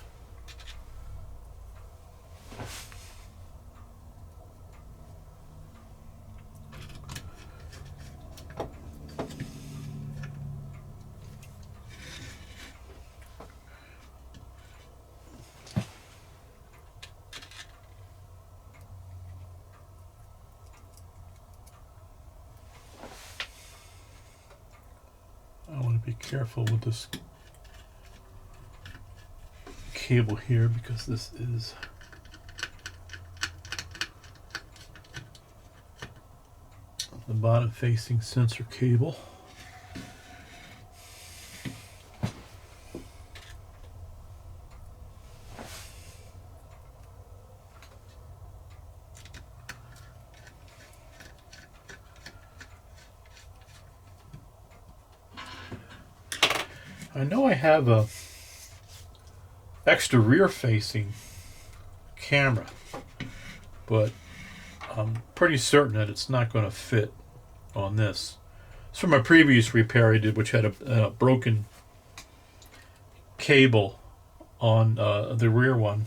I want to be careful with this cable here because this is the bottom facing sensor cable. I know I have a extra rear facing camera, but I'm pretty certain that it's not going to fit on this. It's from a previous repair I did, which had a broken cable on the rear one.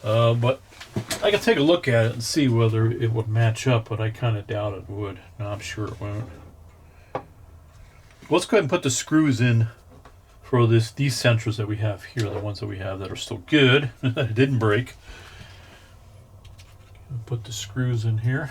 But I can take a look at it and see whether it would match up, but I kind of doubt it would. No, I'm sure it won't. Let's go ahead and put the screws in for these sensors that we have here, the ones that we have that are still good, that didn't break. Put the screws in here.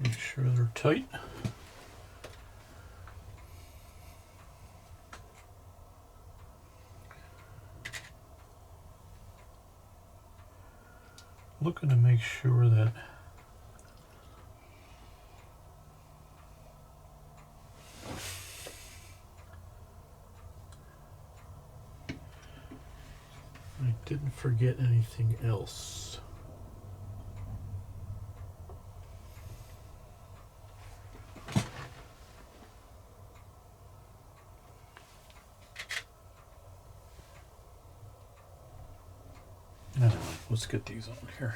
Make sure they're tight. Looking to make sure that I didn't forget anything else. Let's get these on here.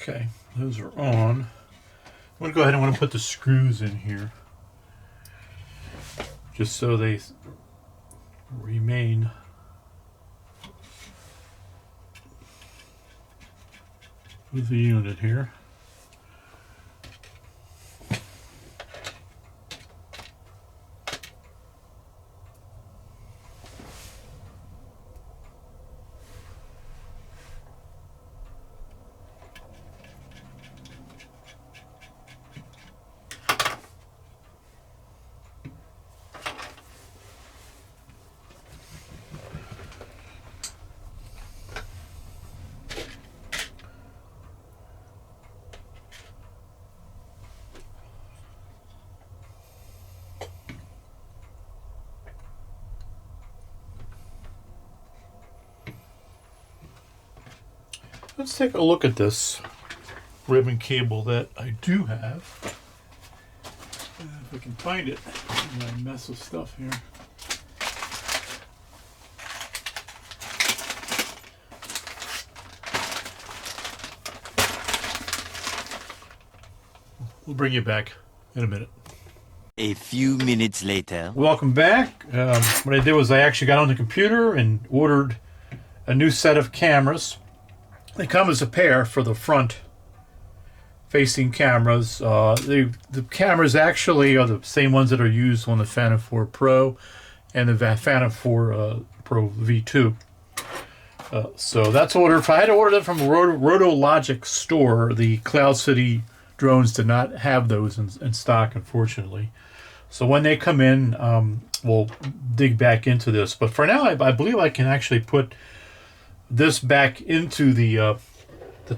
Okay, those are on. I'm going to go ahead and put the screws in here, just so they remain with the unit here. Let's take a look at this ribbon cable that I do have. If I can find it in my mess of stuff here. We'll bring you back in a minute. A few minutes later. Welcome back. What I did was I actually got on the computer and ordered a new set of cameras. They come as a pair for the front facing cameras. The cameras actually are the same ones that are used on the Phantom 4 Pro and the Phantom 4 Pro V2. So that's ordered. If I had to order them from a Rotologic store, the Cloud City drones did not have those in stock, unfortunately. So when they come in, we'll dig back into this. But for now, I believe I can actually put this back into the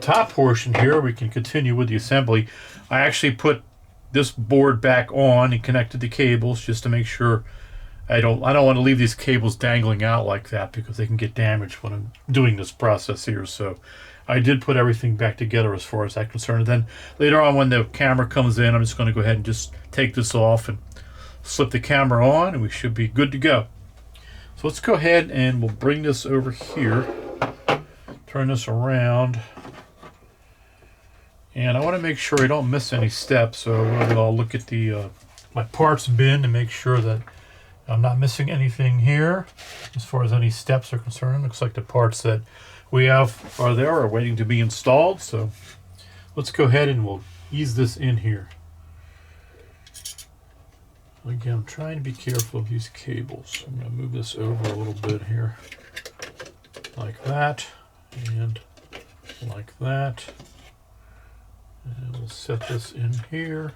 top portion here. We can continue with the assembly. I actually put this board back on and connected the cables just to make sure I don't want to leave these cables dangling out like that, because they can get damaged when I'm doing this process here. So I did put everything back together as far as that's concerned. And then later on, when the camera comes in, I'm just going to go ahead and just take this off and slip the camera on, and we should be good to go. So let's go ahead and we'll bring this over here. Turn this around, and I want to make sure I don't miss any steps. So I'll look at the my parts bin to make sure that I'm not missing anything here as far as any steps are concerned. Looks like the parts that we have are waiting to be installed. So let's go ahead and we'll ease this in here. Again, I'm trying to be careful of these cables. I'm going to move this over a little bit here, like that. And like that. And we'll set this in here.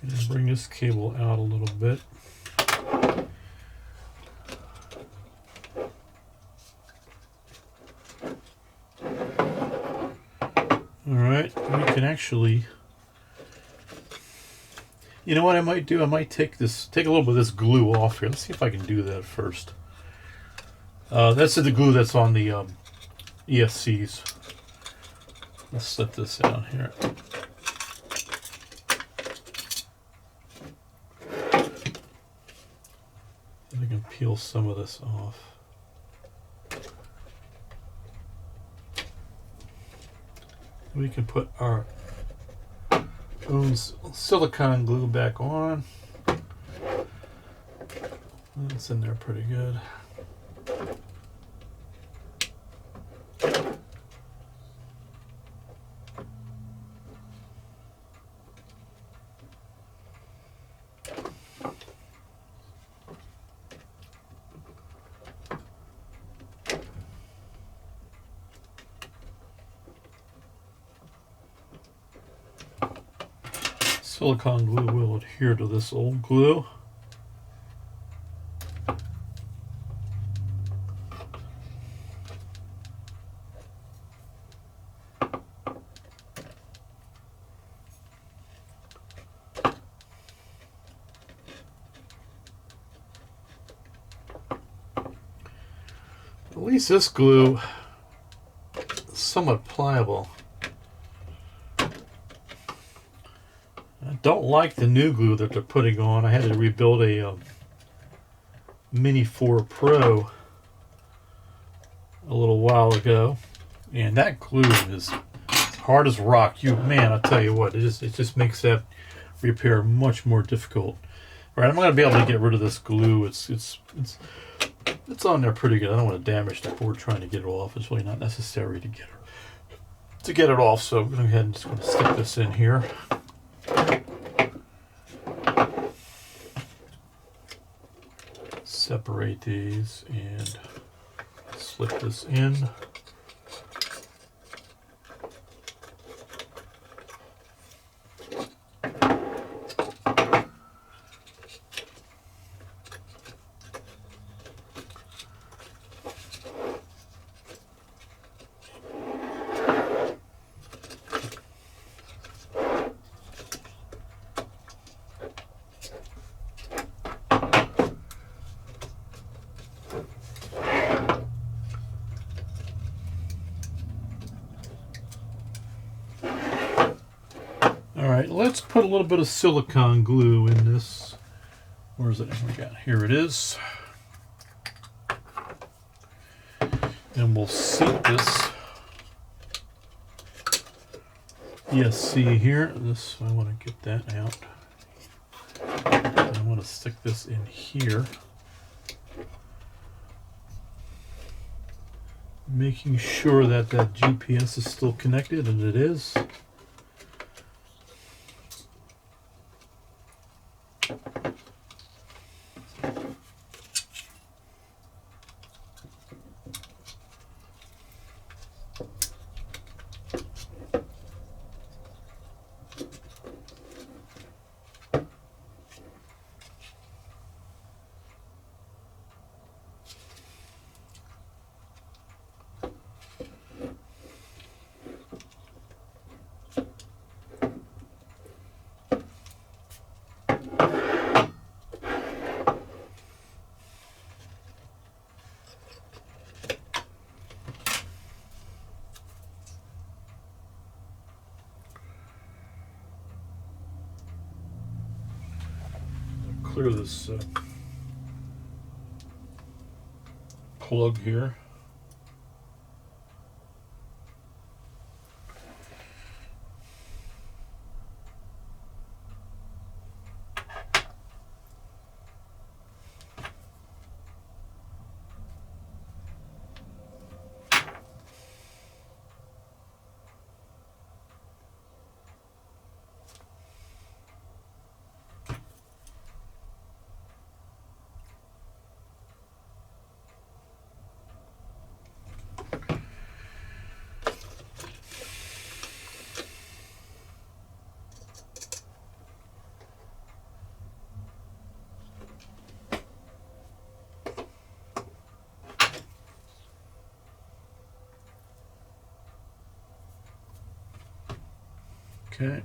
And bring this cable out a little bit. Alright, we can actually, you know what I might do? I might take a little bit of this glue off here. Let's see if I can do that first. That's the glue that's on the ESCs. Let's slip this out here. And I can peel some of this off. We can put our own silicone glue back on. It's in there pretty good. Silicone glue will adhere to this old glue. At least this glue is somewhat pliable. don't like the new glue that they're putting on. I had to rebuild a Mini 4 Pro a little while ago, and that glue is hard as rock. Man, I tell you what, it just makes that repair much more difficult. All right, I'm not gonna be able to get rid of this glue. It's on there pretty good. I don't want to damage the board trying to get it off. It's really not necessary to get it off. So I'm going to go ahead and just going to stick this in here. Separate these and slip this in. Alright, let's put a little bit of silicone glue in this. Where is it? Here it is. And we'll seat this ESC here. I want to get that out. I want to stick this in here. Making sure that GPS is still connected, and it is. Clear this plug here. Okay.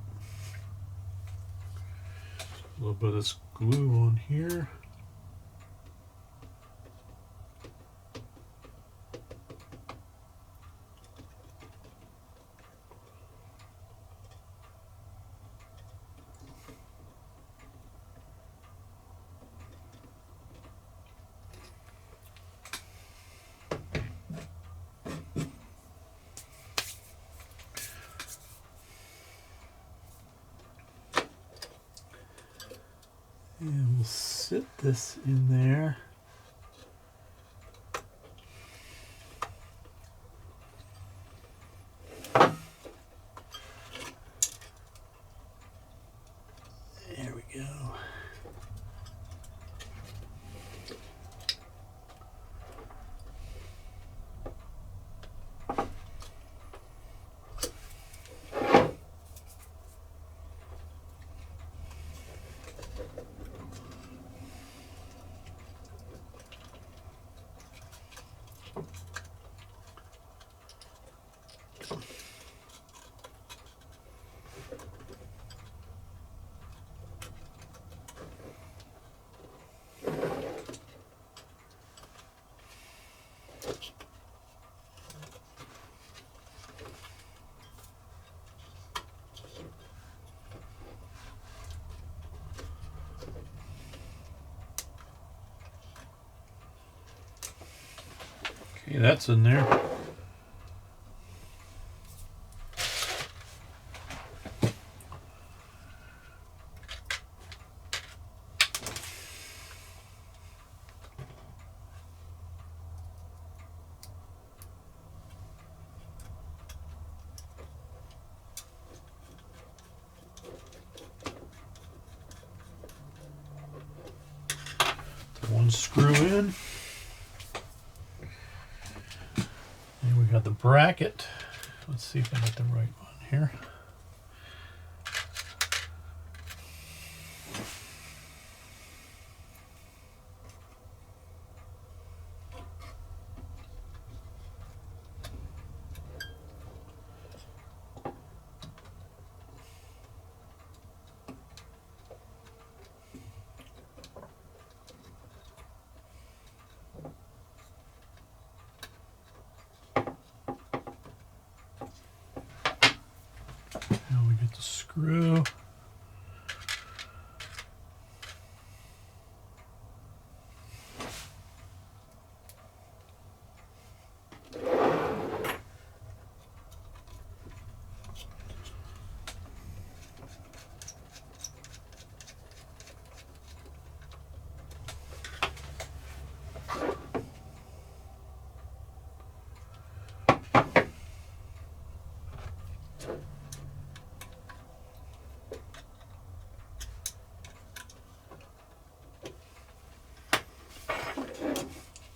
A little bit of this glue on here. And we'll sit this in there. There we go. Okay, that's in there. One screw in. And we got the bracket. Let's see if I got the right one here. Now we get the screw.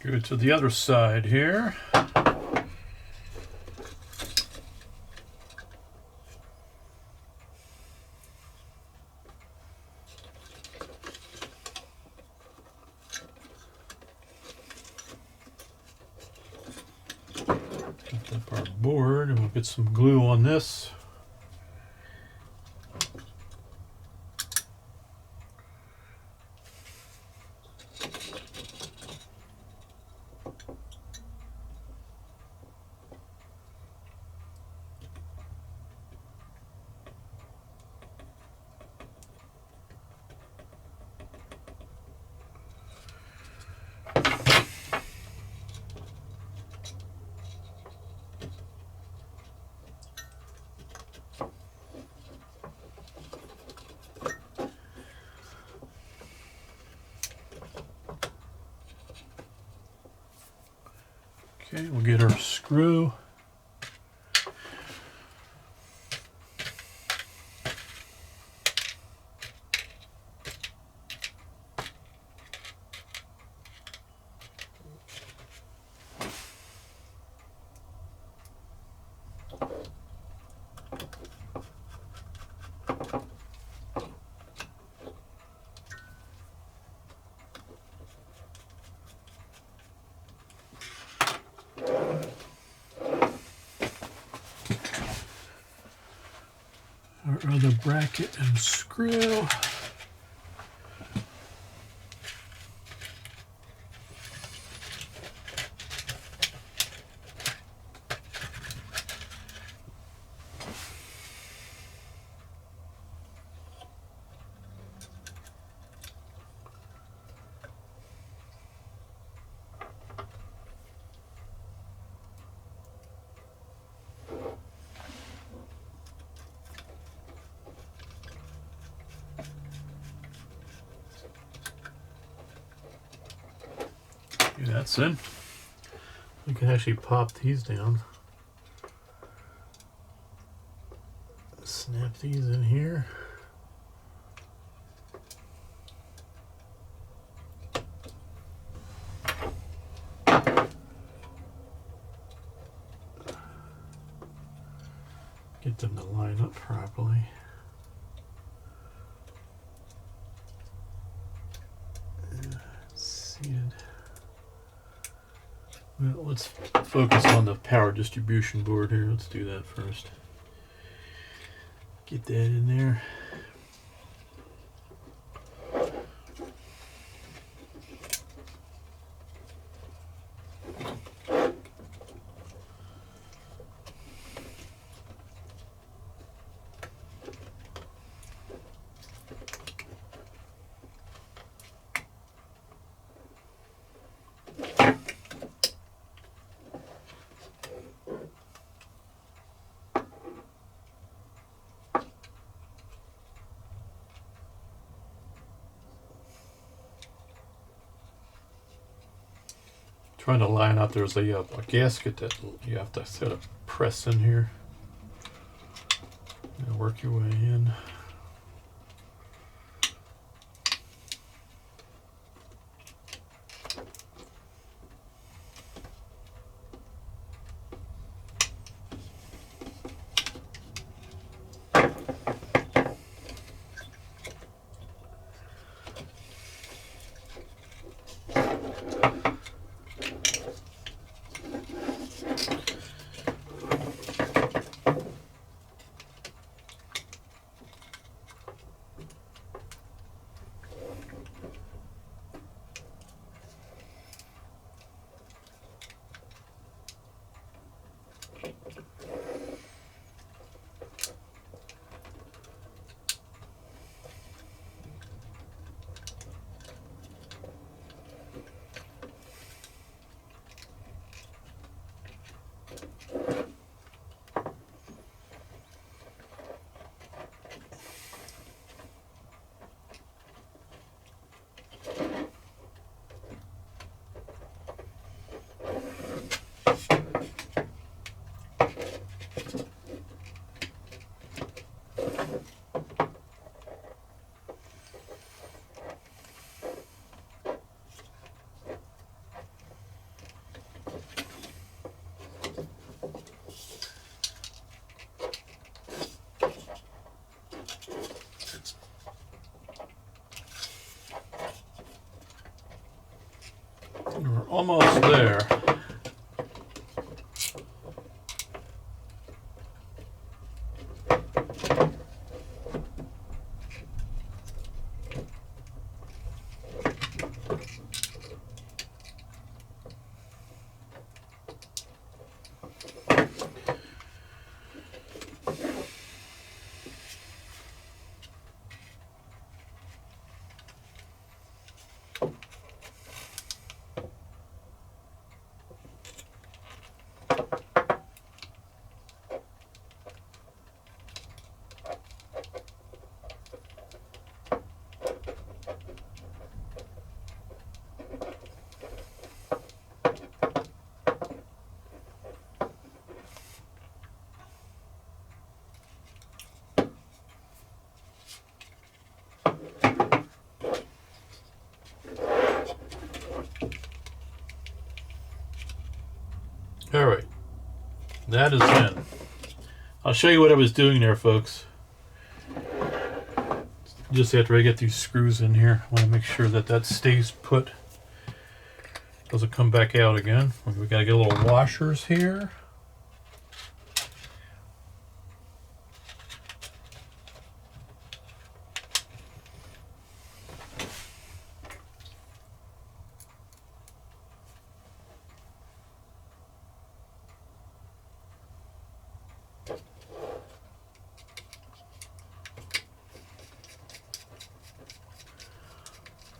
Go to the other side here. Lift up our board and we'll get some glue on this. Okay, we'll get our screw. Our other bracket and screw. Okay, that's in. We can actually pop these down. Snap these in here. Get them to line up properly. Seated. Well, let's focus on the power distribution board here. Let's do that first. Get that in there. Trying to line up, there's a gasket that you have to sort of press in here. And work your way in. We're almost there. All right, that is in. I'll show you what I was doing there, folks. Just after I get these screws in here, I want to make sure that that stays put. Doesn't come back out again. We got to get little washers here.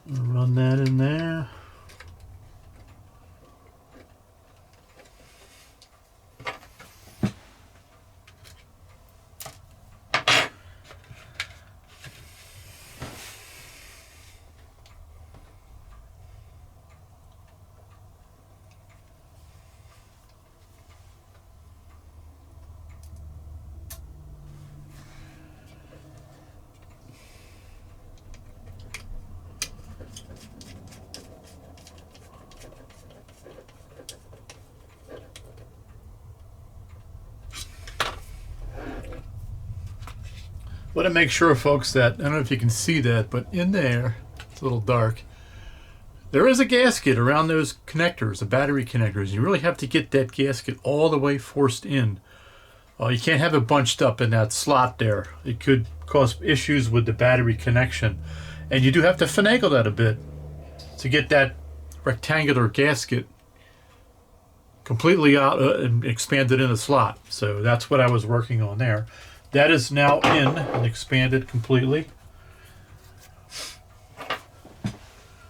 Run that in there. Want to make sure, folks, that I don't know if you can see that, but in there, it's a little dark. There is a gasket around those connectors, the battery connectors. You really have to get that gasket all the way forced in. You can't have it bunched up in that slot there. It could cause issues with the battery connection. And you do have to finagle that a bit to get that rectangular gasket completely out and expanded in the slot. So that's what I was working on there. That is now in and expanded completely.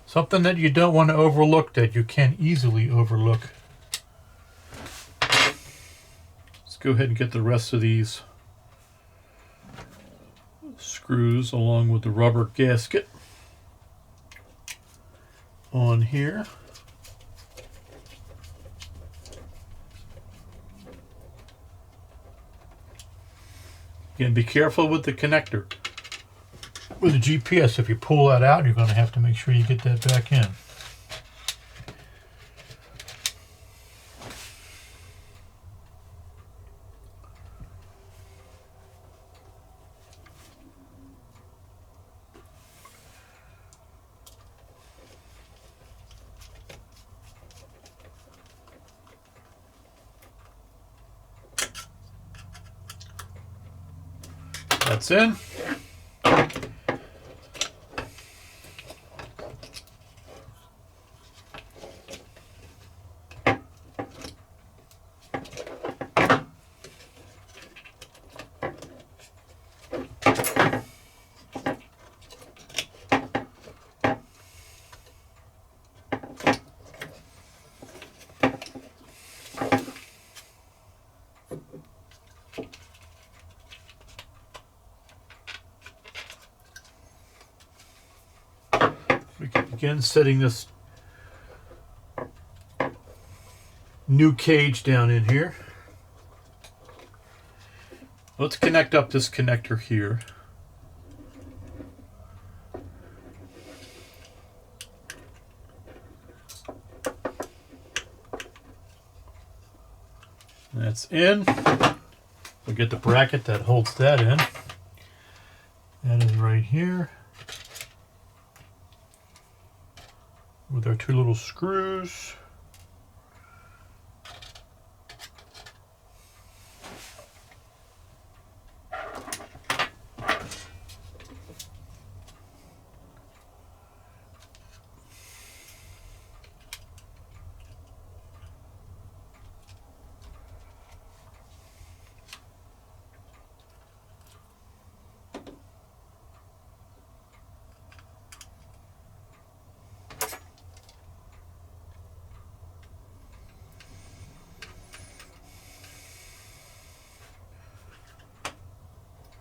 Something that you don't want to overlook, that you can easily overlook. Let's go ahead and get the rest of these screws along with the rubber gasket on here. Again, be careful with the connector. With the GPS, if you pull that out, you're going to have to make sure you get that back in. That's in. We can begin setting this new cage down in here. Let's connect up this connector here. That's in. We'll get the bracket that holds that in. That is right here. With our two little screws.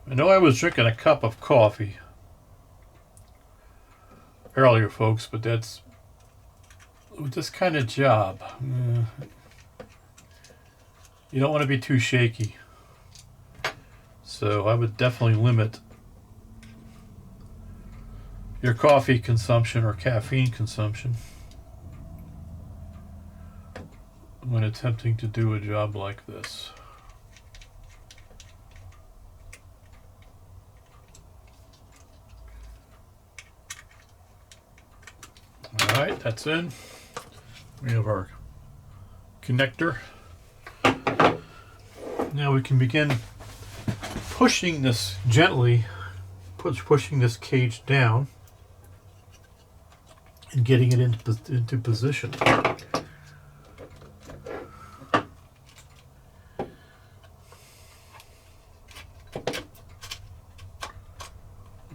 I know I was drinking a cup of coffee earlier, folks, but that's with this kind of job. You don't want to be too shaky. So I would definitely limit your coffee consumption or caffeine consumption when attempting to do a job like this. Alright, that's in. We have our connector. Now we can begin pushing this gently, pushing this cage down and getting it into position.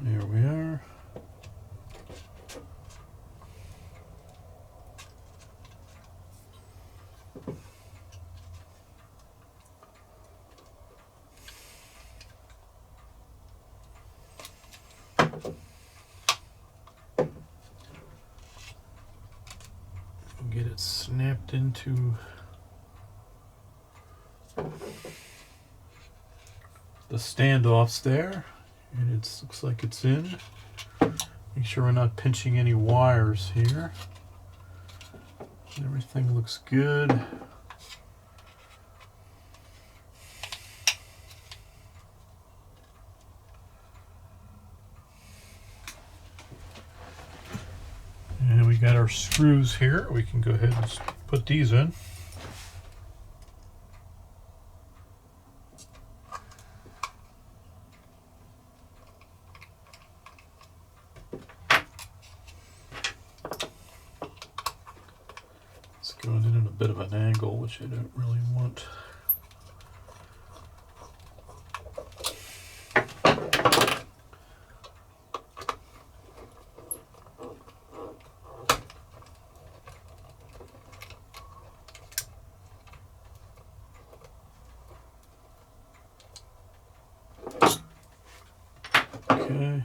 There we are. Get it snapped into the standoffs there, and it looks like it's in. Make sure we're not pinching any wires here. Everything looks good. And we got our screws here. We can go ahead and put these in. It's going in at a bit of an angle, which I don't really want. Okay.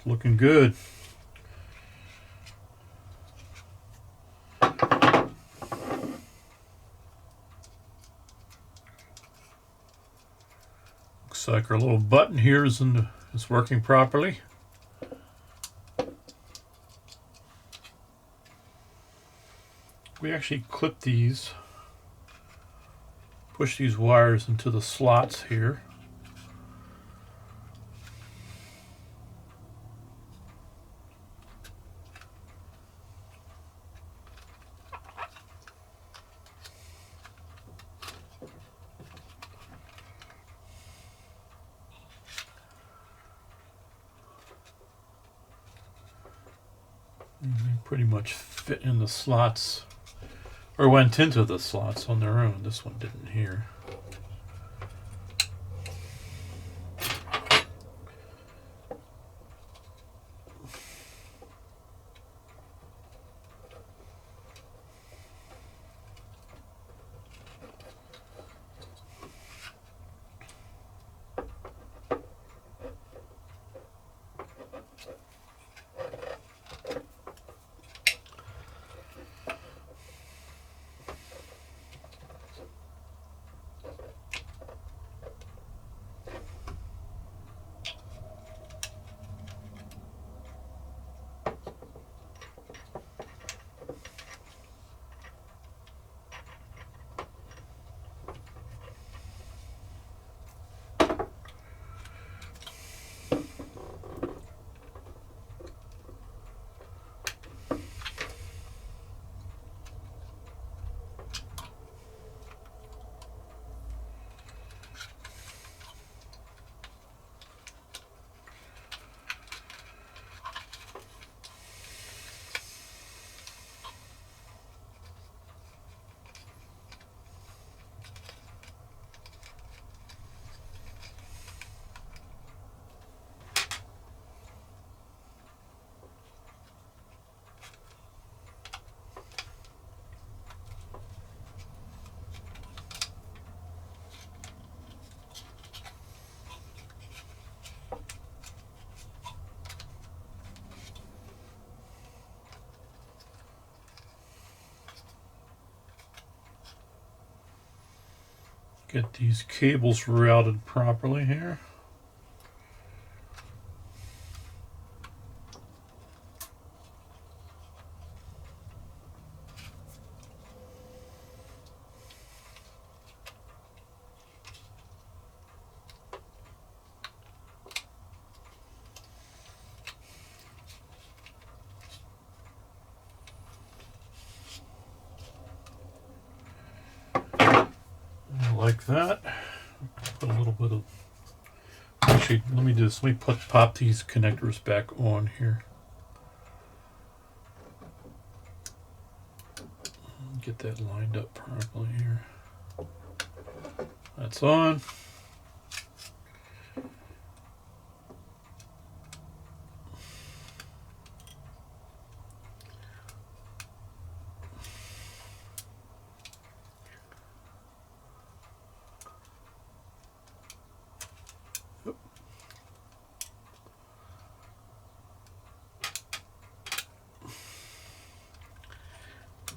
looking good. Looks like our little button here is working properly. We actually clip these, push these wires into the slots here. And they pretty much fit in the slots, or went into the slots on their own. This one didn't here. Get these cables routed properly here. Like that. Put a little bit of, actually, let me do this. Let me pop these connectors back on here. Get that lined up properly here. That's on.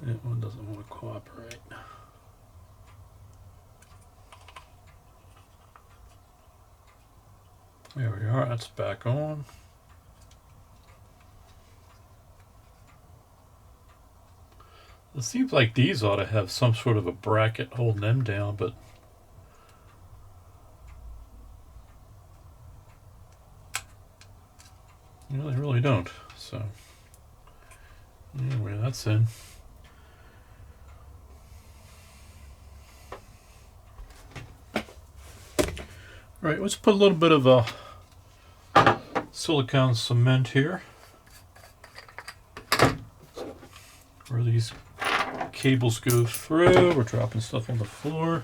That one doesn't want to cooperate. There we are, that's back on. It seems like these ought to have some sort of a bracket holding them down, but they really don't. So anyway, that's in. All right, let's put a little bit of silicone cement here where these cables go through. We're dropping stuff on the floor.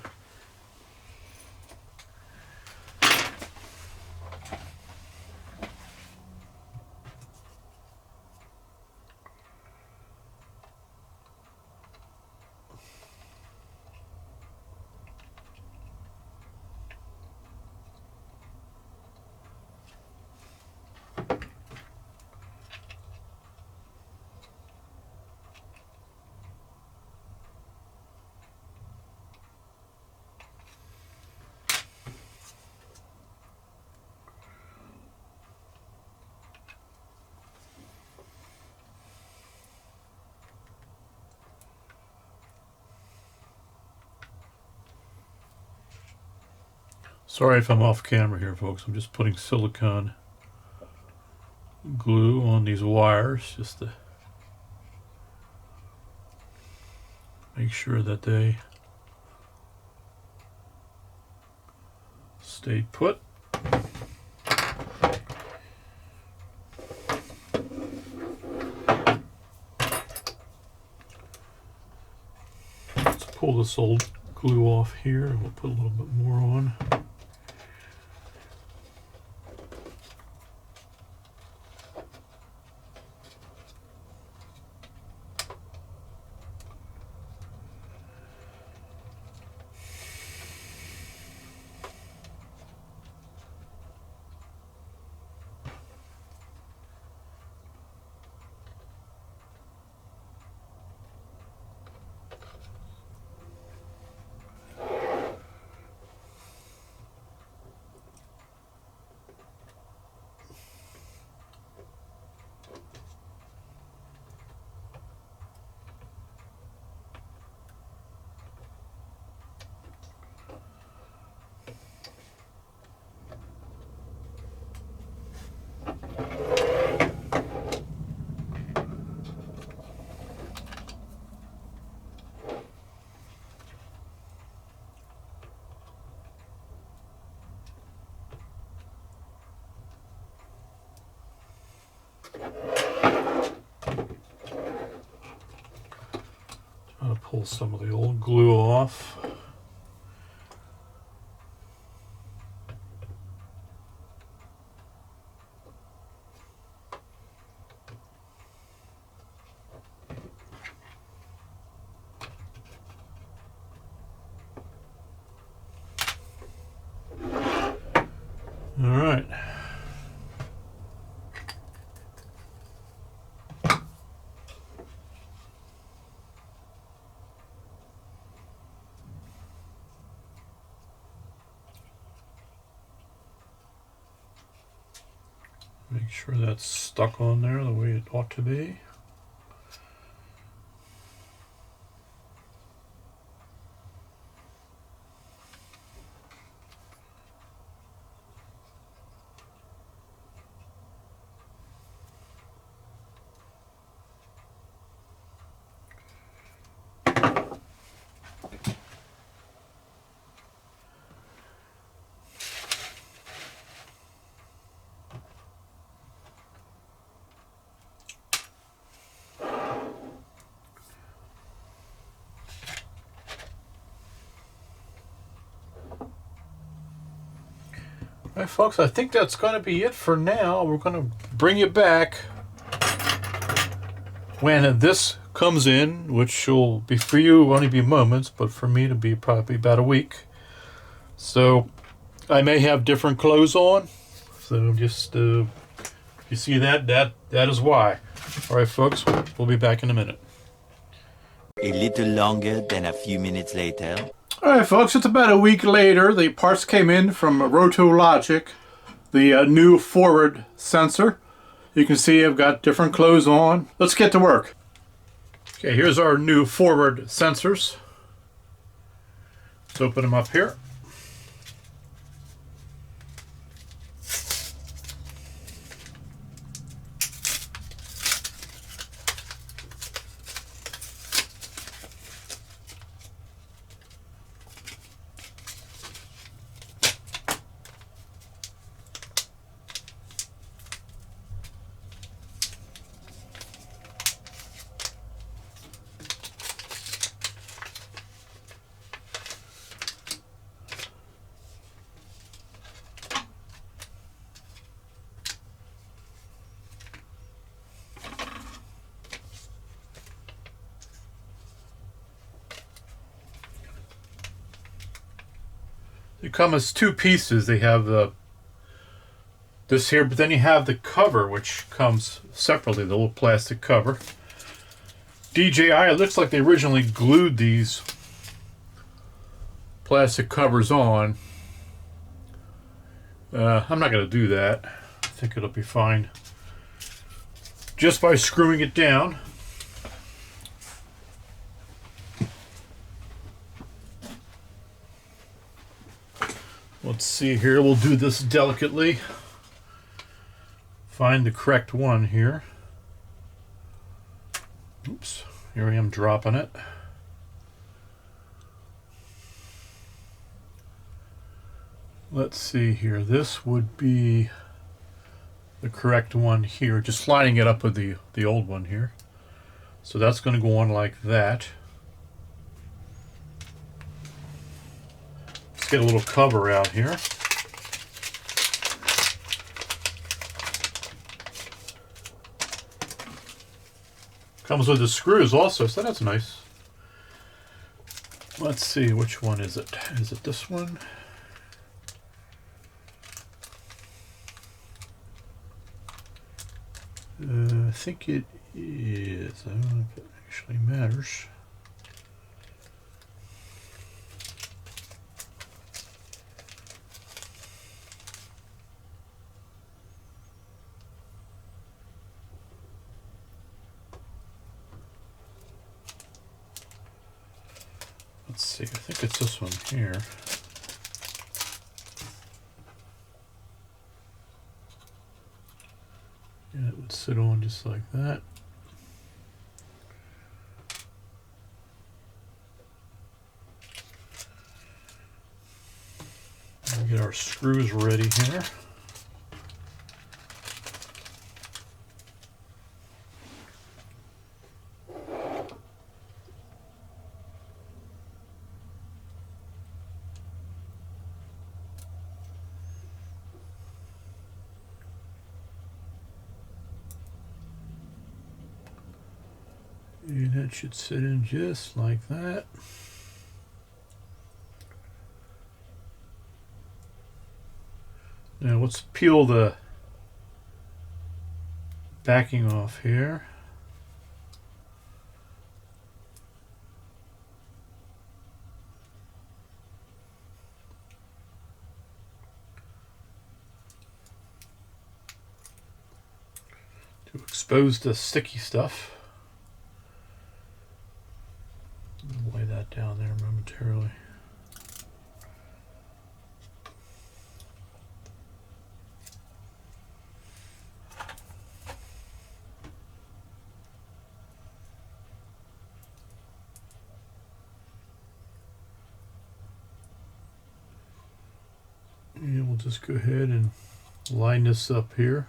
Sorry if I'm off camera here, folks. I'm just putting silicone glue on these wires just to make sure that they stay put. Let's pull this old glue off here and we'll put a little bit more on. Trying to pull some of the old glue off. All right. Make sure that's stuck on there the way it ought to be. All right, folks, I think that's going to be it for now. We're going to bring you back when this comes in, which will be for you only be moments, but for me to be probably about a week. So I may have different clothes on. So just you see that is why. All right, folks, we'll be back in a minute. A little longer than a few minutes later. All right, folks, it's about a week later. The parts came in from Rotologic, the new forward sensor. You can see I've got different clothes on. Let's get to work. Okay, here's our new forward sensors. Let's open them up here. They come as two pieces. They have this here, but then you have the cover, which comes separately, the little plastic cover. DJI, it looks like they originally glued these plastic covers on. I'm not going to do that. I think it'll be fine just by screwing it down. Let's see here. We'll do this delicately. Find the correct one here. Oops. Here I am dropping it. Let's see here. This would be the correct one here. Just lining it up with the old one here. So that's going to go on like that. Let's get a little cover out here. Comes with the screws also, so that's nice. Let's see, which one is it? Is it this one? I think it is. I don't know if it actually matters. Let's see, I think it's this one here. Yeah, it would sit on just like that. We'll get our screws ready here. And that should sit in just like that. Now let's peel the backing off here. To expose the sticky stuff. Lay that down there momentarily. And we'll just go ahead and line this up here.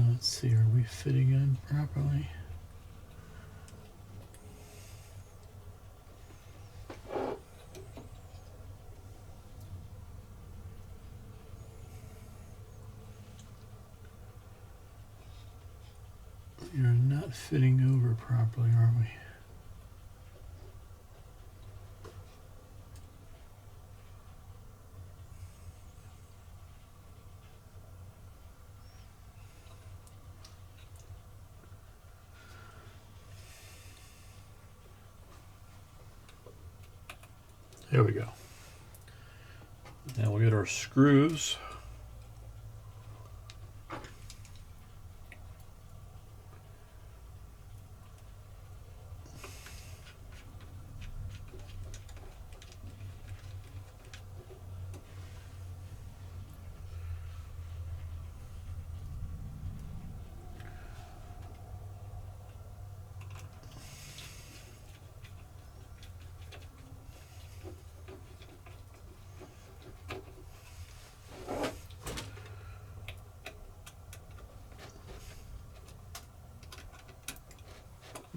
Let's see, are we fitting in properly? You're not fitting over properly, are we? There we go. Now we'll get our screws.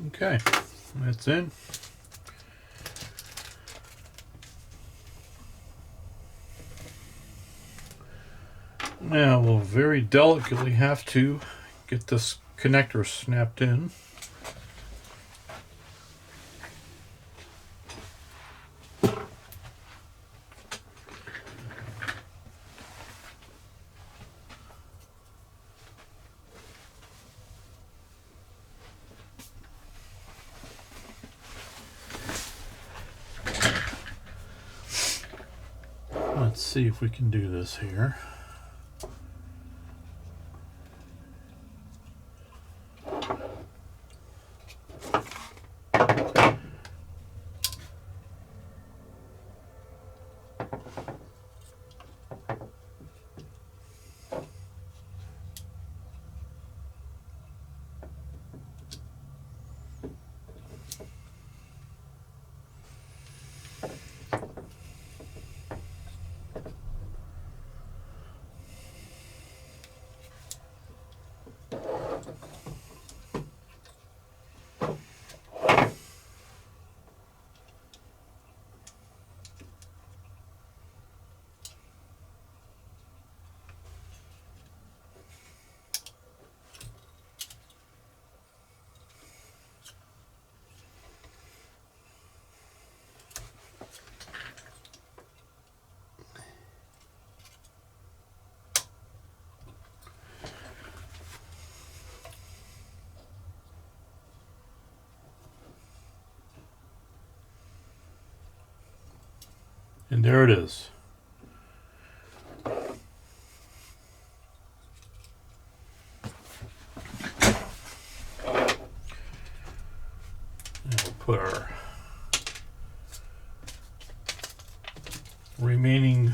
Okay, that's in. Now we'll very delicately have to get this connector snapped in. Let's see if we can do this here. And there it is. And we'll put our remaining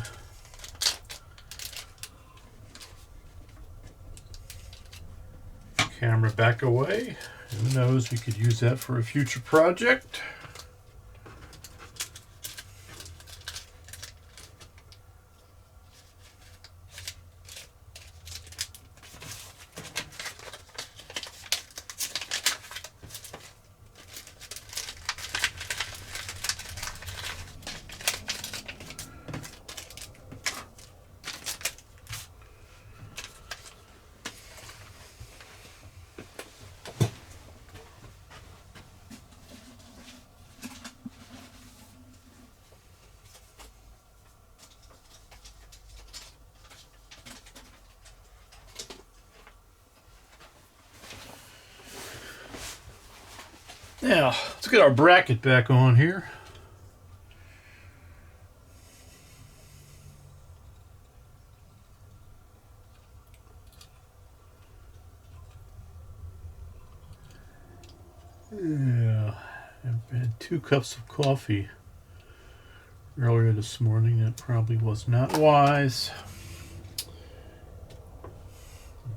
camera back away. Who knows, we could use that for a future project. Now, let's get our bracket back on here. Yeah, I've had 2 cups of coffee earlier this morning. That probably was not wise.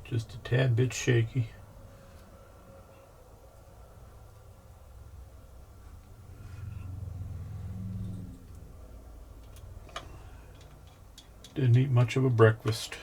Just a tad bit shaky. Didn't eat much of a breakfast.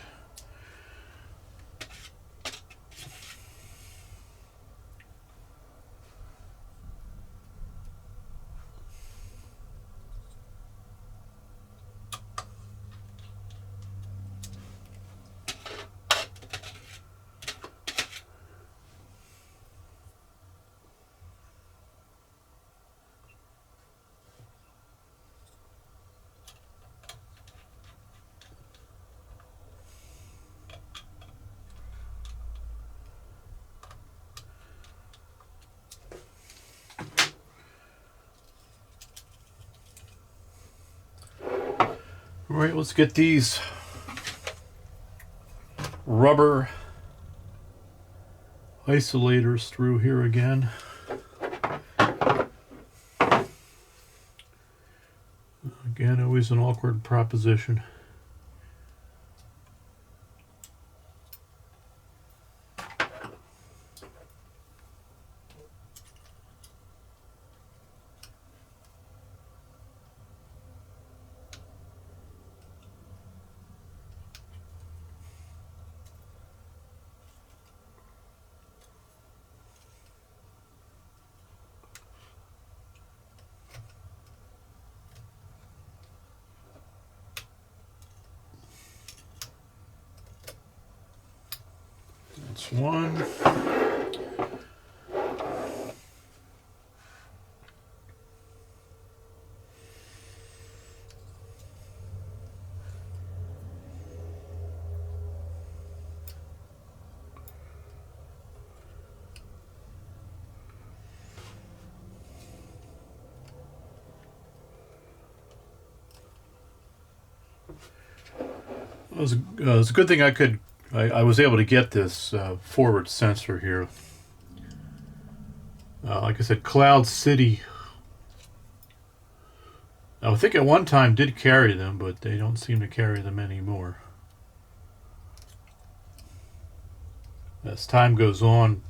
All right, let's get these rubber isolators through here again. Again, always an awkward proposition. That's one. It was a good thing I was able to get this forward sensor here. Like I said, Cloud City, I think at one time did carry them, but they don't seem to carry them anymore. As time goes on,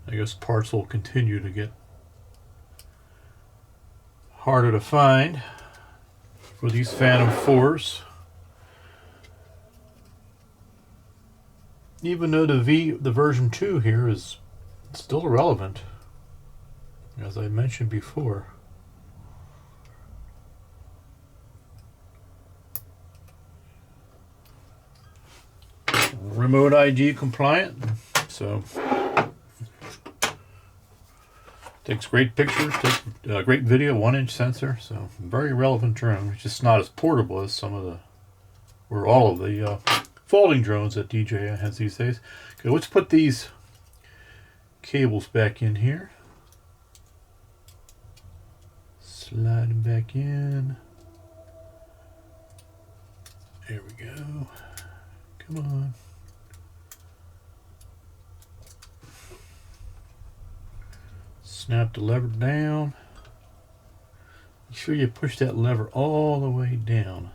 I guess parts will continue to get harder to find for these Phantom 4s. Even though the version 2 here is still relevant, as I mentioned before. Remote ID compliant, so takes great pictures, takes great video, 1-inch sensor, so very relevant drone. It's just not as portable as some of the, or all of the folding drones that DJI has these days. Okay, let's put these cables back in here. Slide them back in. There we go. Come on. Snap the lever down. Make sure you push that lever all the way down.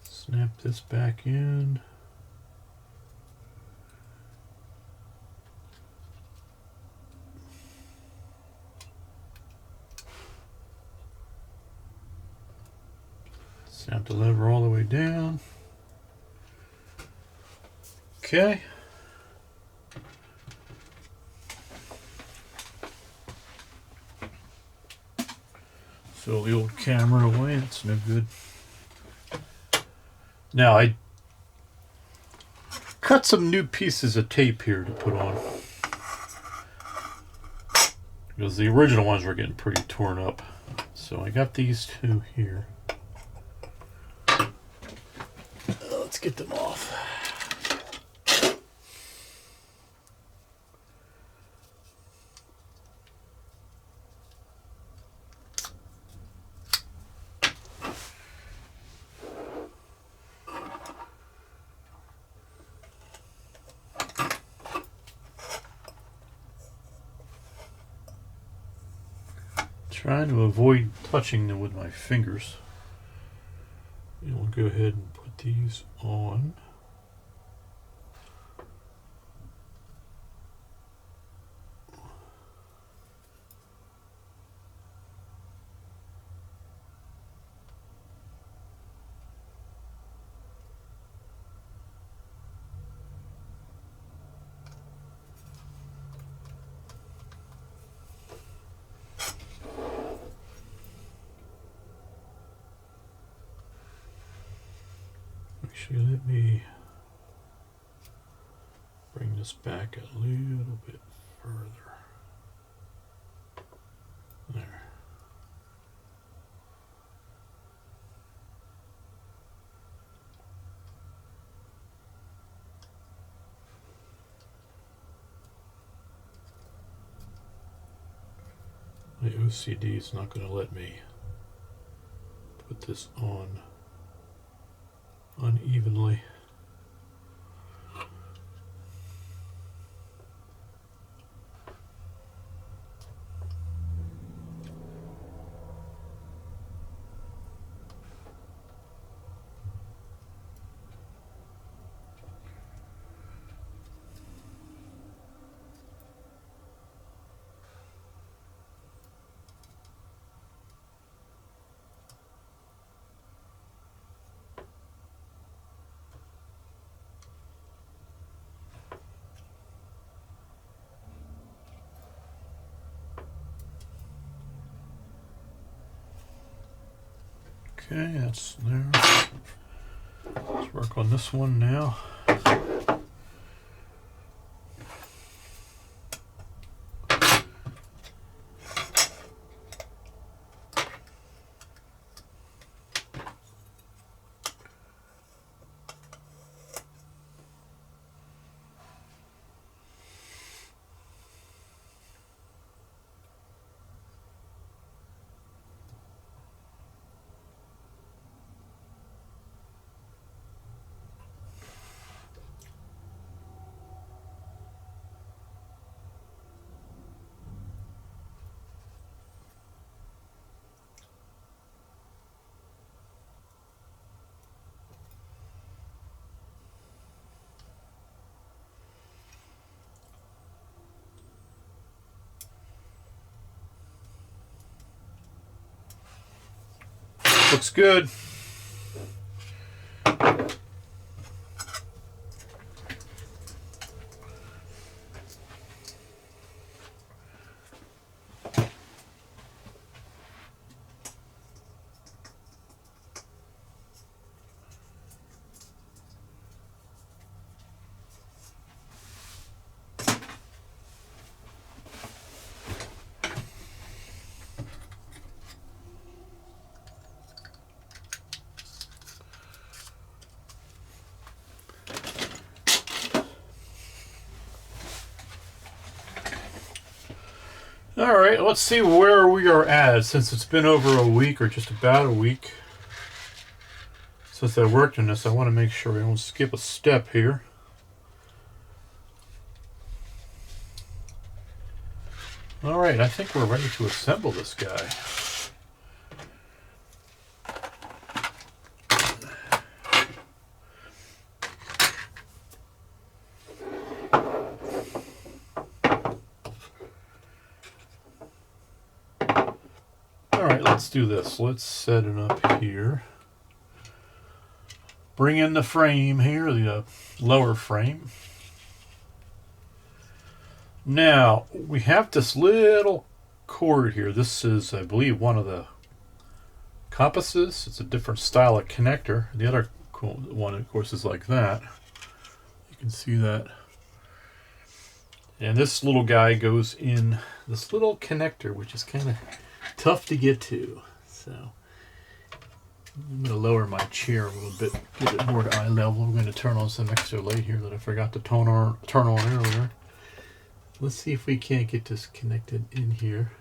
Snap this back in. Snap the lever all the way down. Okay. Throw the old camera away, it's no good. Now I cut some new pieces of tape here to put on. Because the original ones were getting pretty torn up. So I got these two here. Let's get them off. Trying to avoid touching them with my fingers. And we'll go ahead and put these on. Actually, let me bring this back a little bit further. There. My OCD is not going to let me put this on unevenly. Okay, that's there. Let's work on this one now. Looks good. All right, let's see where we are at since it's been over a week or just about a week since I worked on this. I want to make sure we don't skip a step here. All right, I think we're ready to assemble this guy. All right, let's do this. Let's set it up here. Bring in the frame here, the lower frame. Now, we have this little cord here. This is, I believe, one of the compasses. It's a different style of connector. The other cool one, of course, is like that. You can see that. And this little guy goes in this little connector, which is kind of tough to get to. So I'm going to lower my chair a little bit, get it more to eye level. I'm going to turn on some extra light here that I forgot to turn on earlier. Let's see if we can't get this connected in here.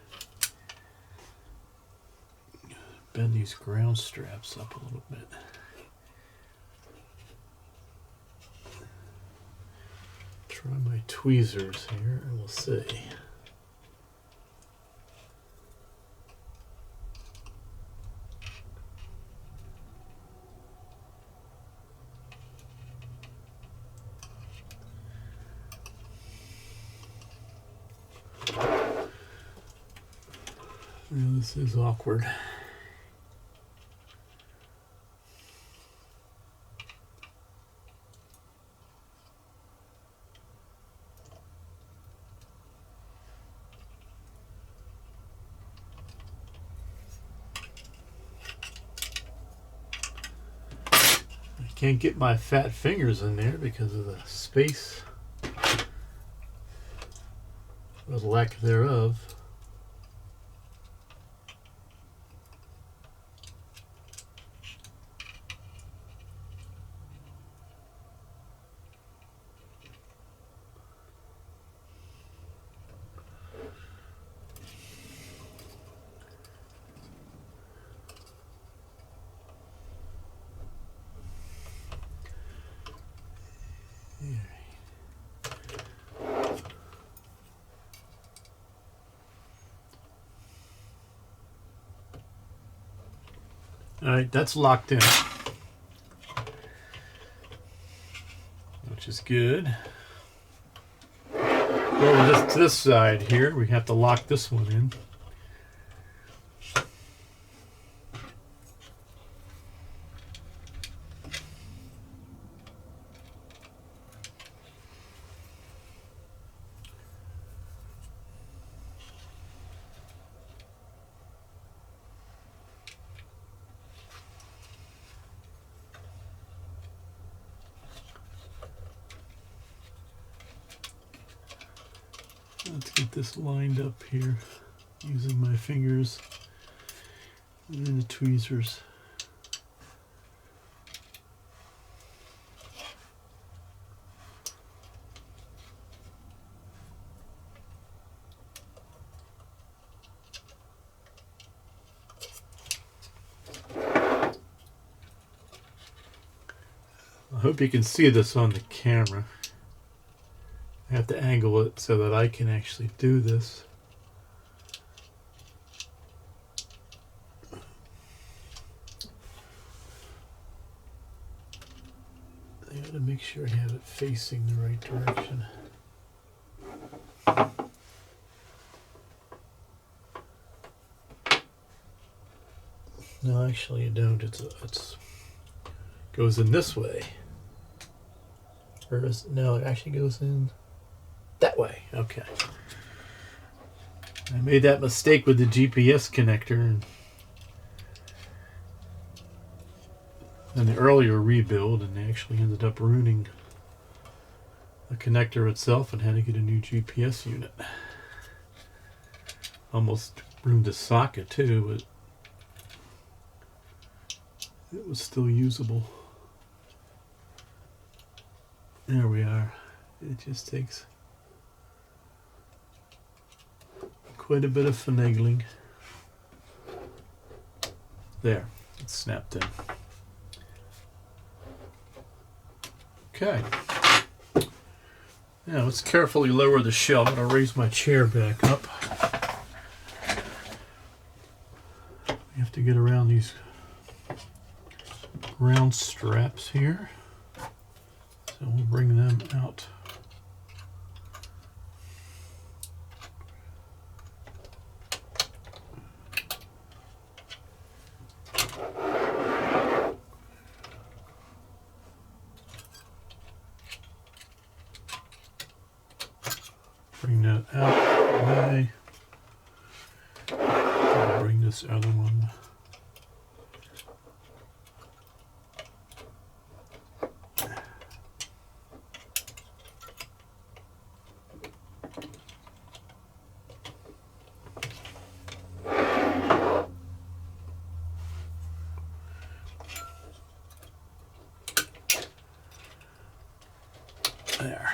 Bend these ground straps up a little bit. Try my tweezers here and we'll see. This is awkward. I can't get my fat fingers in there because of the space, or the lack thereof. All right, that's locked in, which is good. Go over to this side here. We have to lock this one in. Let's get this lined up here using my fingers and the tweezers. I hope you can see this on the camera. I have to angle it so that I can actually do this. I gotta make sure I have it facing the right direction. No, actually, you don't. It's goes in this way. Or is, no, it actually goes in that way. Okay. I made that mistake with the GPS connector in the earlier rebuild, and they actually ended up ruining the connector itself and had to get a new GPS unit. Almost ruined the socket too, but it was still usable. There we are. It just takes quite a bit of finagling. There, it's snapped in. Okay. Now let's carefully lower the shelf. I'm going to raise my chair back up. We have to get around these round straps here. So we'll bring them out. Bring that out away. Bring this other one. There.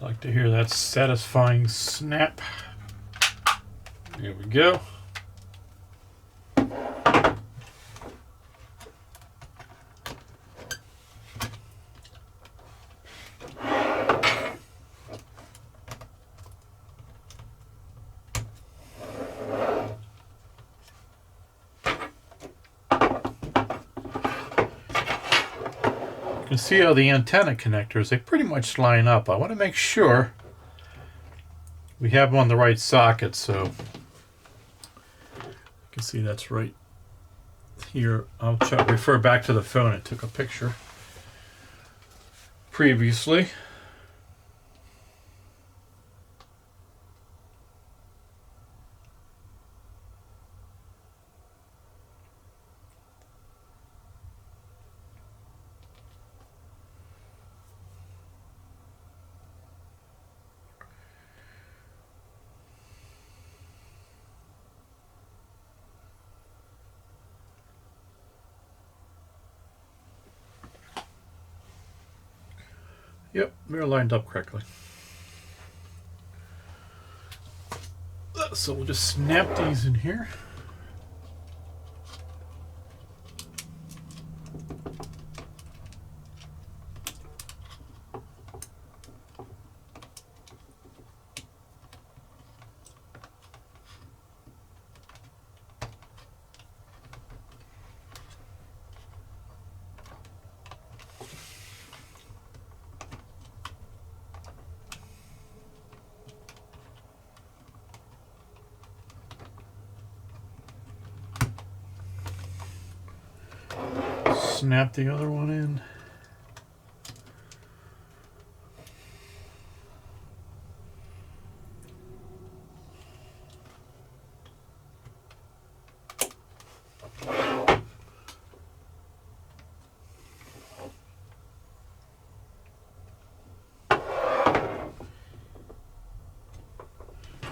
Like to hear that satisfying snap. There we go. You can see how the antenna connectors, they pretty much line up. I want to make sure we have them on the right socket, so you can see that's right here. I'll refer back to the phone. I took a picture previously. Yep, they're lined up correctly. So we'll just snap these in here. Snap the other one in.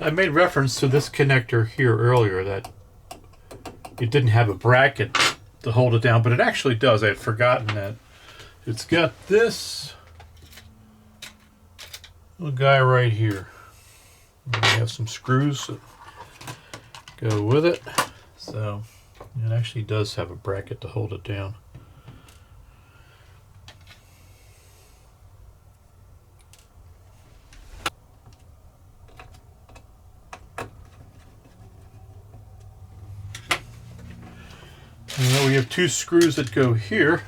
I made reference to this connector here earlier that it didn't have a bracket to hold it down, but it actually does. I had forgotten that. It's got this little guy right here. We have some screws that go with it. So it actually does have a bracket to hold it down. And then we have two screws that go here.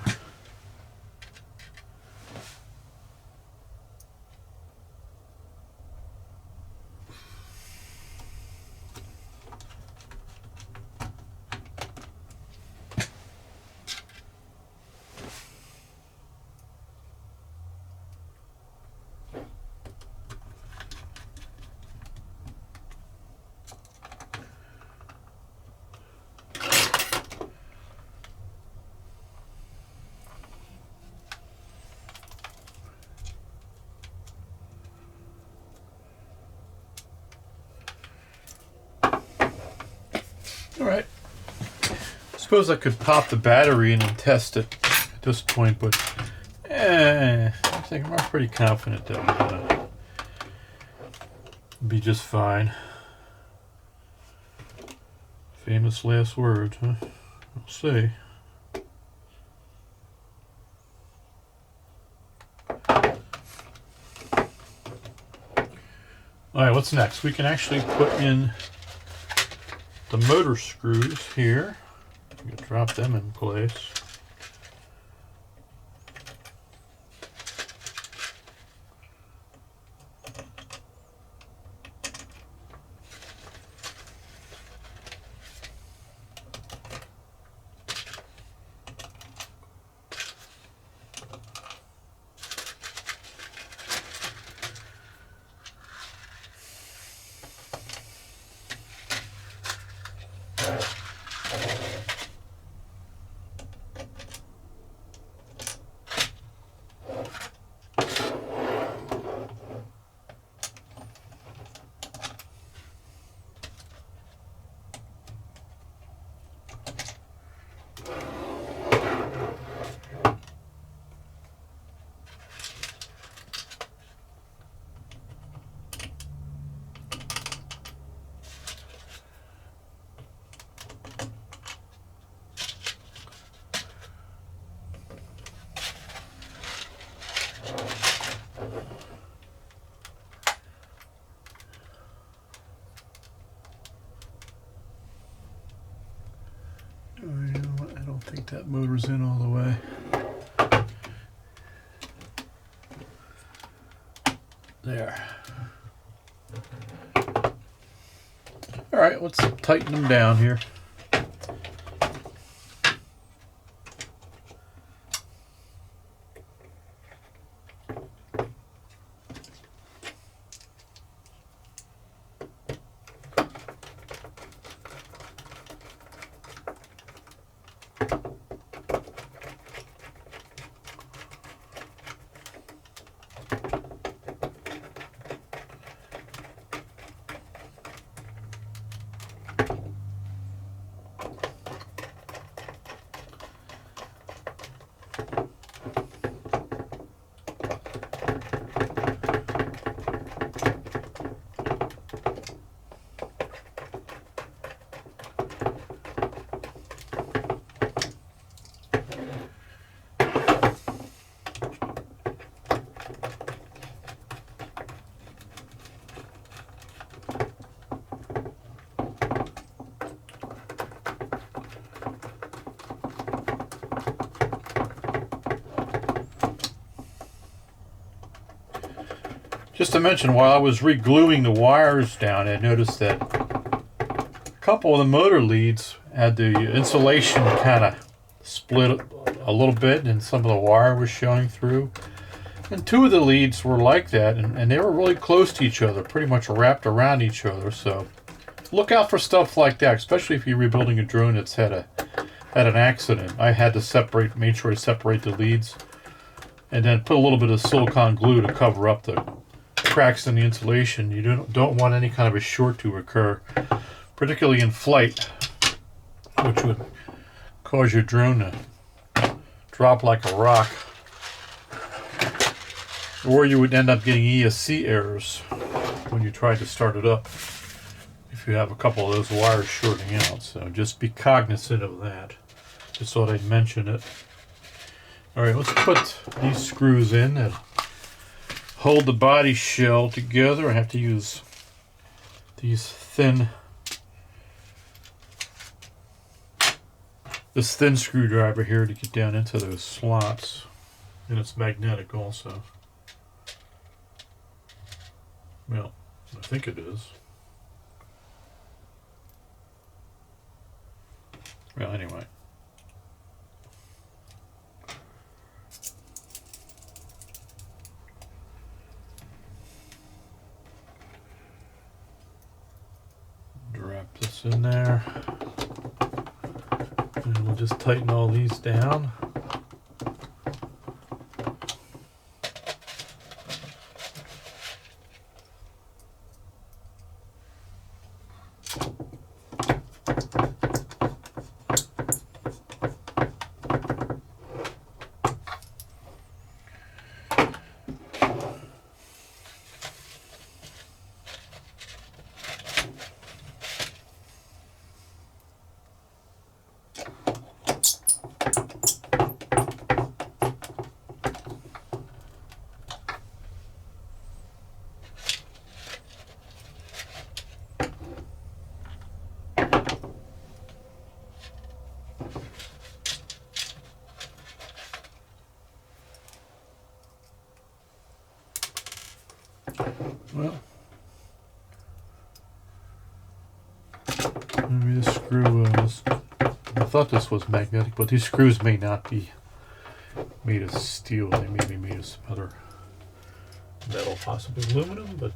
All right. I suppose I could pop the battery in and test it at this point, but I think I'm pretty confident that I'm gonna be just fine. Famous last words, huh? We'll see. Alright, what's next? We can actually put in the motor screws here. We can drop them in place. I don't think that motor's in all the way. There. All right, let's tighten them down here. Just to mention, while I was re-gluing the wires down, I noticed that a couple of the motor leads had the insulation kind of split a little bit, and some of the wire was showing through. And two of the leads were like that, and they were really close to each other, pretty much wrapped around each other. So look out for stuff like that, especially if you're rebuilding a drone that's had an accident. I had to made sure to separate the leads, and then put a little bit of silicone glue to cover up the cracks in the insulation. You don't want any kind of a short to occur, particularly in flight, which would cause your drone to drop like a rock, or you would end up getting ESC errors when you try to start it up if you have a couple of those wires shorting out. So just be cognizant of that. Just thought I'd mention it. Alright, let's put these screws in and hold the body shell together. I have to use this thin screwdriver here to get down into those slots, and it's magnetic also. Well, I think it is. Well, anyway. Drop this in there. And we'll just tighten all these down. Well, maybe this screw was. I thought this was magnetic, but these screws may not be made of steel. They may be made of some other metal, possibly aluminum, but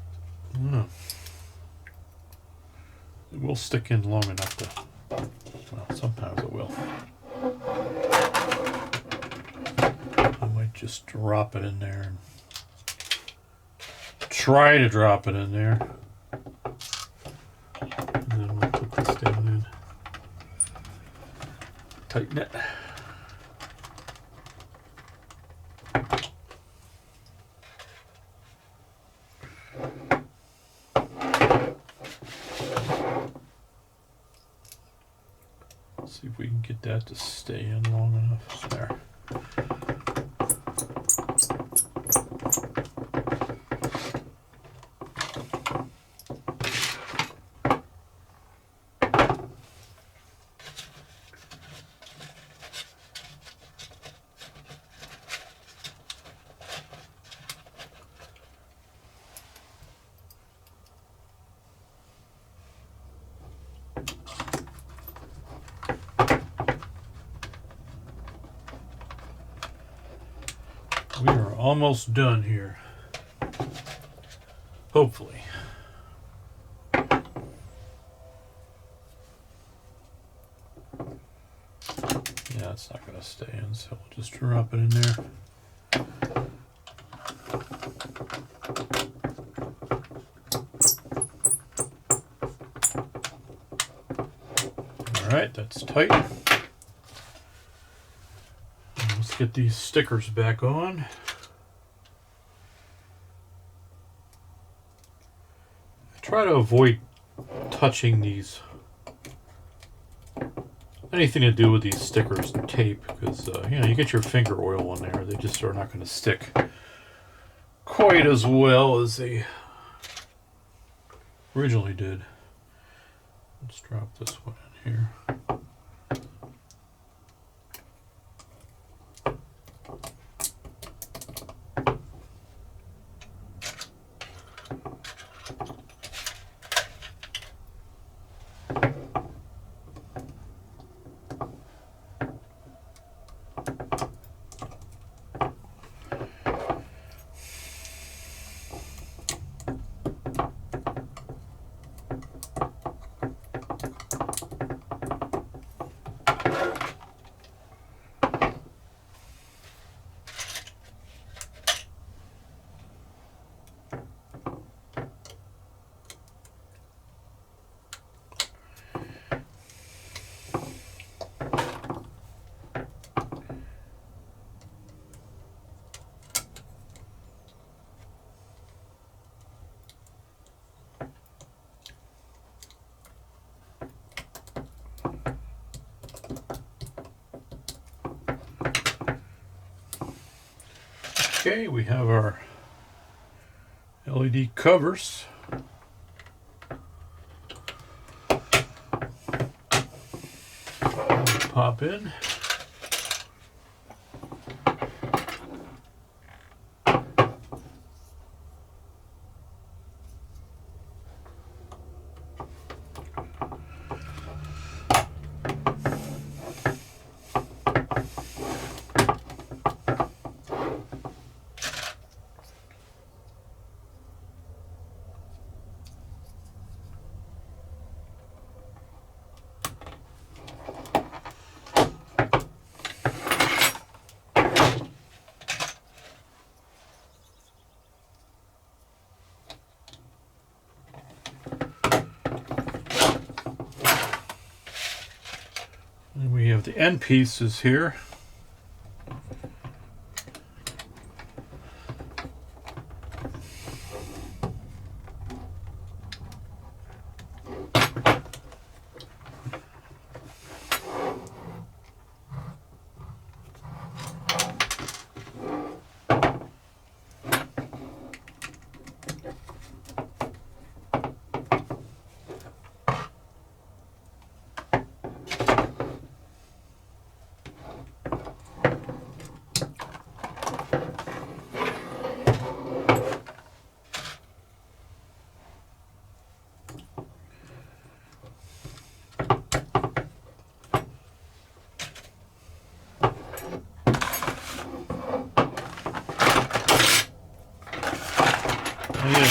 I don't know. It will stick in long enough to. Well, sometimes it will. I might just drop it in there and try to drop it in there. And then we'll put this down in. Tighten it. See if we can get that to stay in long enough. There. We are almost done here. Hopefully. Yeah, it's not going to stay in, so we'll just drop it in there. Alright, that's tight. Let's get these stickers back on. Try to avoid touching these. Anything to do with these stickers and tape, because you get your finger oil on there. They just are not going to stick quite as well as they originally did. Let's drop this one in here. Okay, we have our LED covers. Pop in. And we have the end pieces here.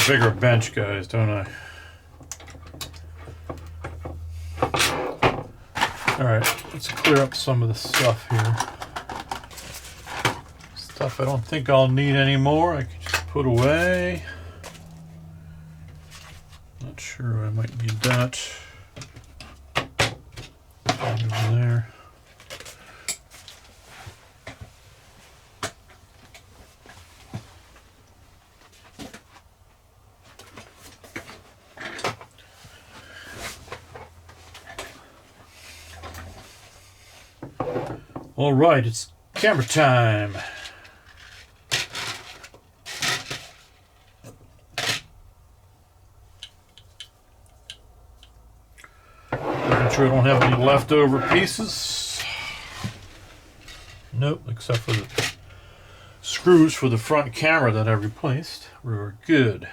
bigger bench, guys, don't I? Alright, let's clear up some of the stuff here. Stuff I don't think I'll need anymore. I can just put away. Not sure I might need that. Over there. All right, it's camera time. Making sure I don't have any leftover pieces. Nope, except for the screws for the front camera that I replaced. We're good.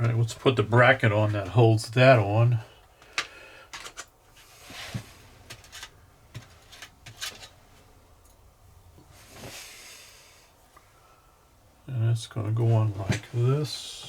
Alright, let's put the bracket on that holds that on. And it's going to go on like this.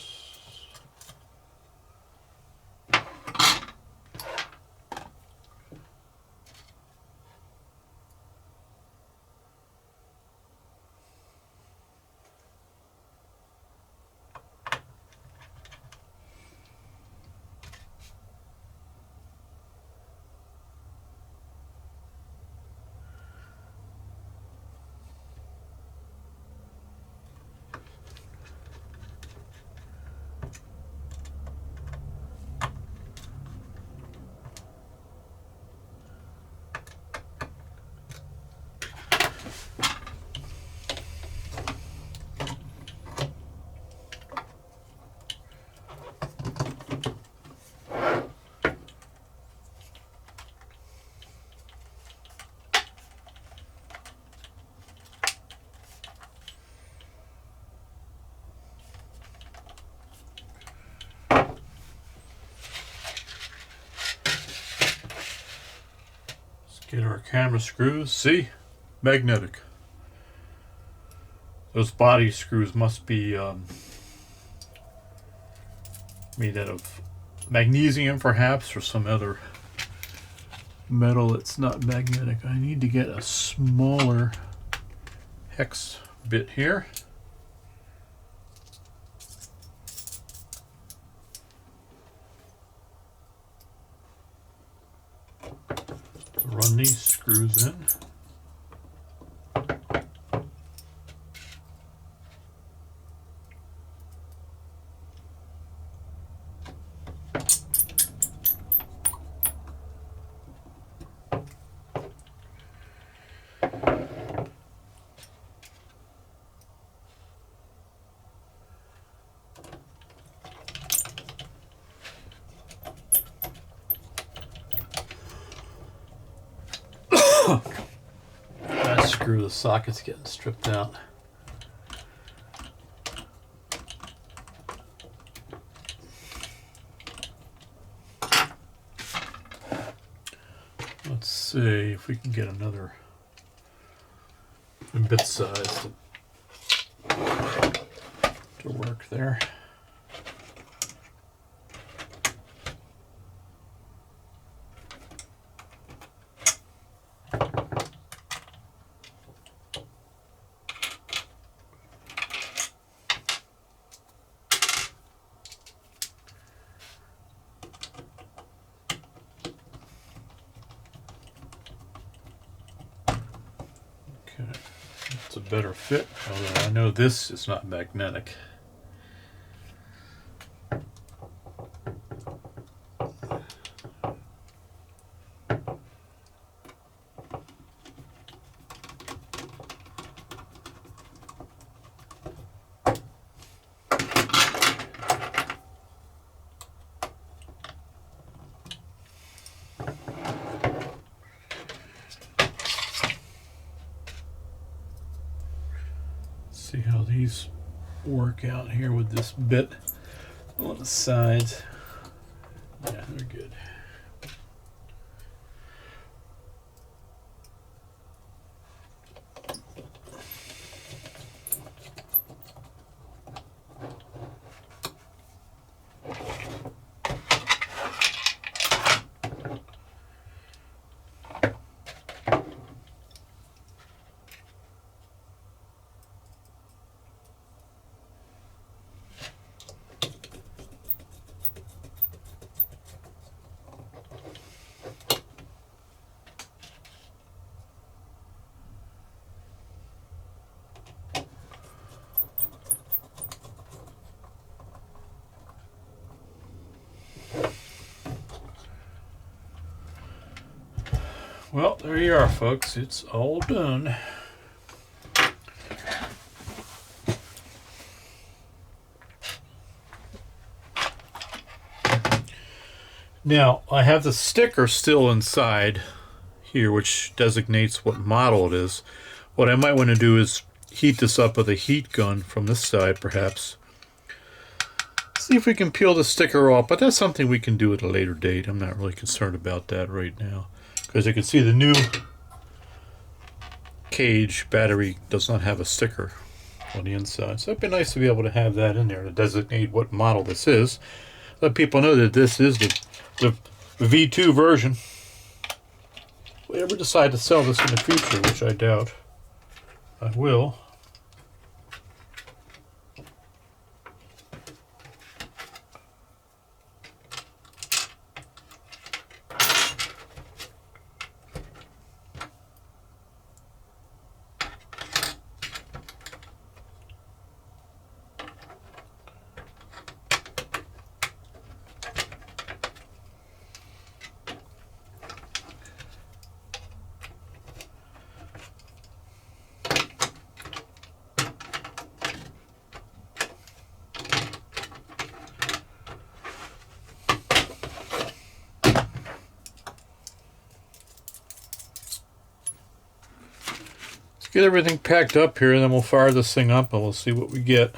Get our camera screws. See? Magnetic. Those body screws must be made out of magnesium perhaps, or some other metal that's not magnetic. I need to get a smaller hex bit here. Run these screws in. That screw, the socket's getting stripped out. Let's see if we can get another bit size to work there. It's a better fit, although I know this is not magnetic. see how these work out here with this bit on the sides. Yeah, they're good. Well, there you are, folks. It's all done. Now, I have the sticker still inside here, which designates what model it is. What I might want to do is heat this up with a heat gun from this side, perhaps. See if we can peel the sticker off, but that's something we can do at a later date. I'm not really concerned about that right now. Because you can see the new Cage battery does not have a sticker on the inside. So it'd be nice to be able to have that in there to designate what model this is. Let people know that this is the V2 version. If we ever decide to sell this in the future, which I doubt I will. Get everything packed up here, and then we'll fire this thing up and we'll see what we get.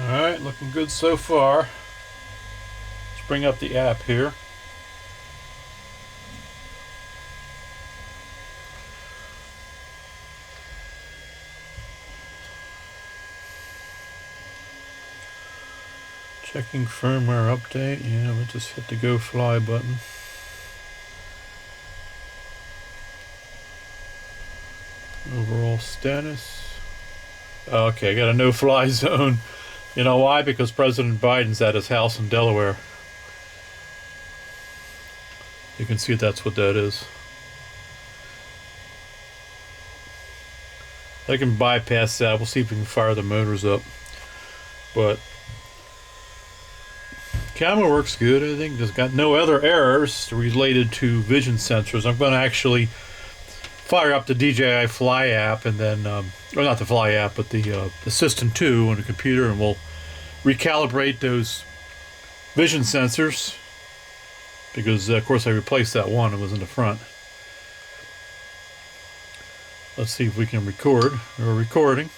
Alright, looking good so far. Let's bring up the app here. Checking firmware update. Yeah, we'll just hit the Go Fly button. Overall status. Okay, I got a no-fly zone. You know why? Because President Biden's at his house in Delaware. You can see that's what that is. I can bypass that. We'll see if we can fire the motors up. But camera works good. I think there's got no other errors related to vision sensors. I'm going to actually fire up the DJI Fly app, and then, or not the Fly app, but the System 2 on the computer, and we'll recalibrate those vision sensors, because of course I replaced that one. It was in the front. Let's see if we can record. We're recording.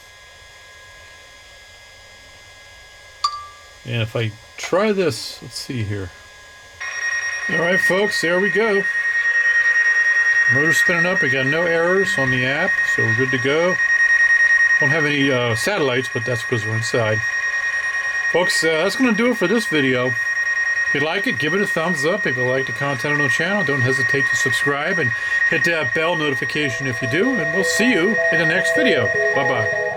And if I try this, let's see here. Alright folks, there we go. Motor spinning up. We got no errors on the app, so we're good to go. Don't have any satellites, but that's because we're inside. Folks, that's going to do it for this video. If you like it, give it a thumbs up. If you like the content on the channel, don't hesitate to subscribe and hit that bell notification if you do. And we'll see you in the next video. Bye-bye.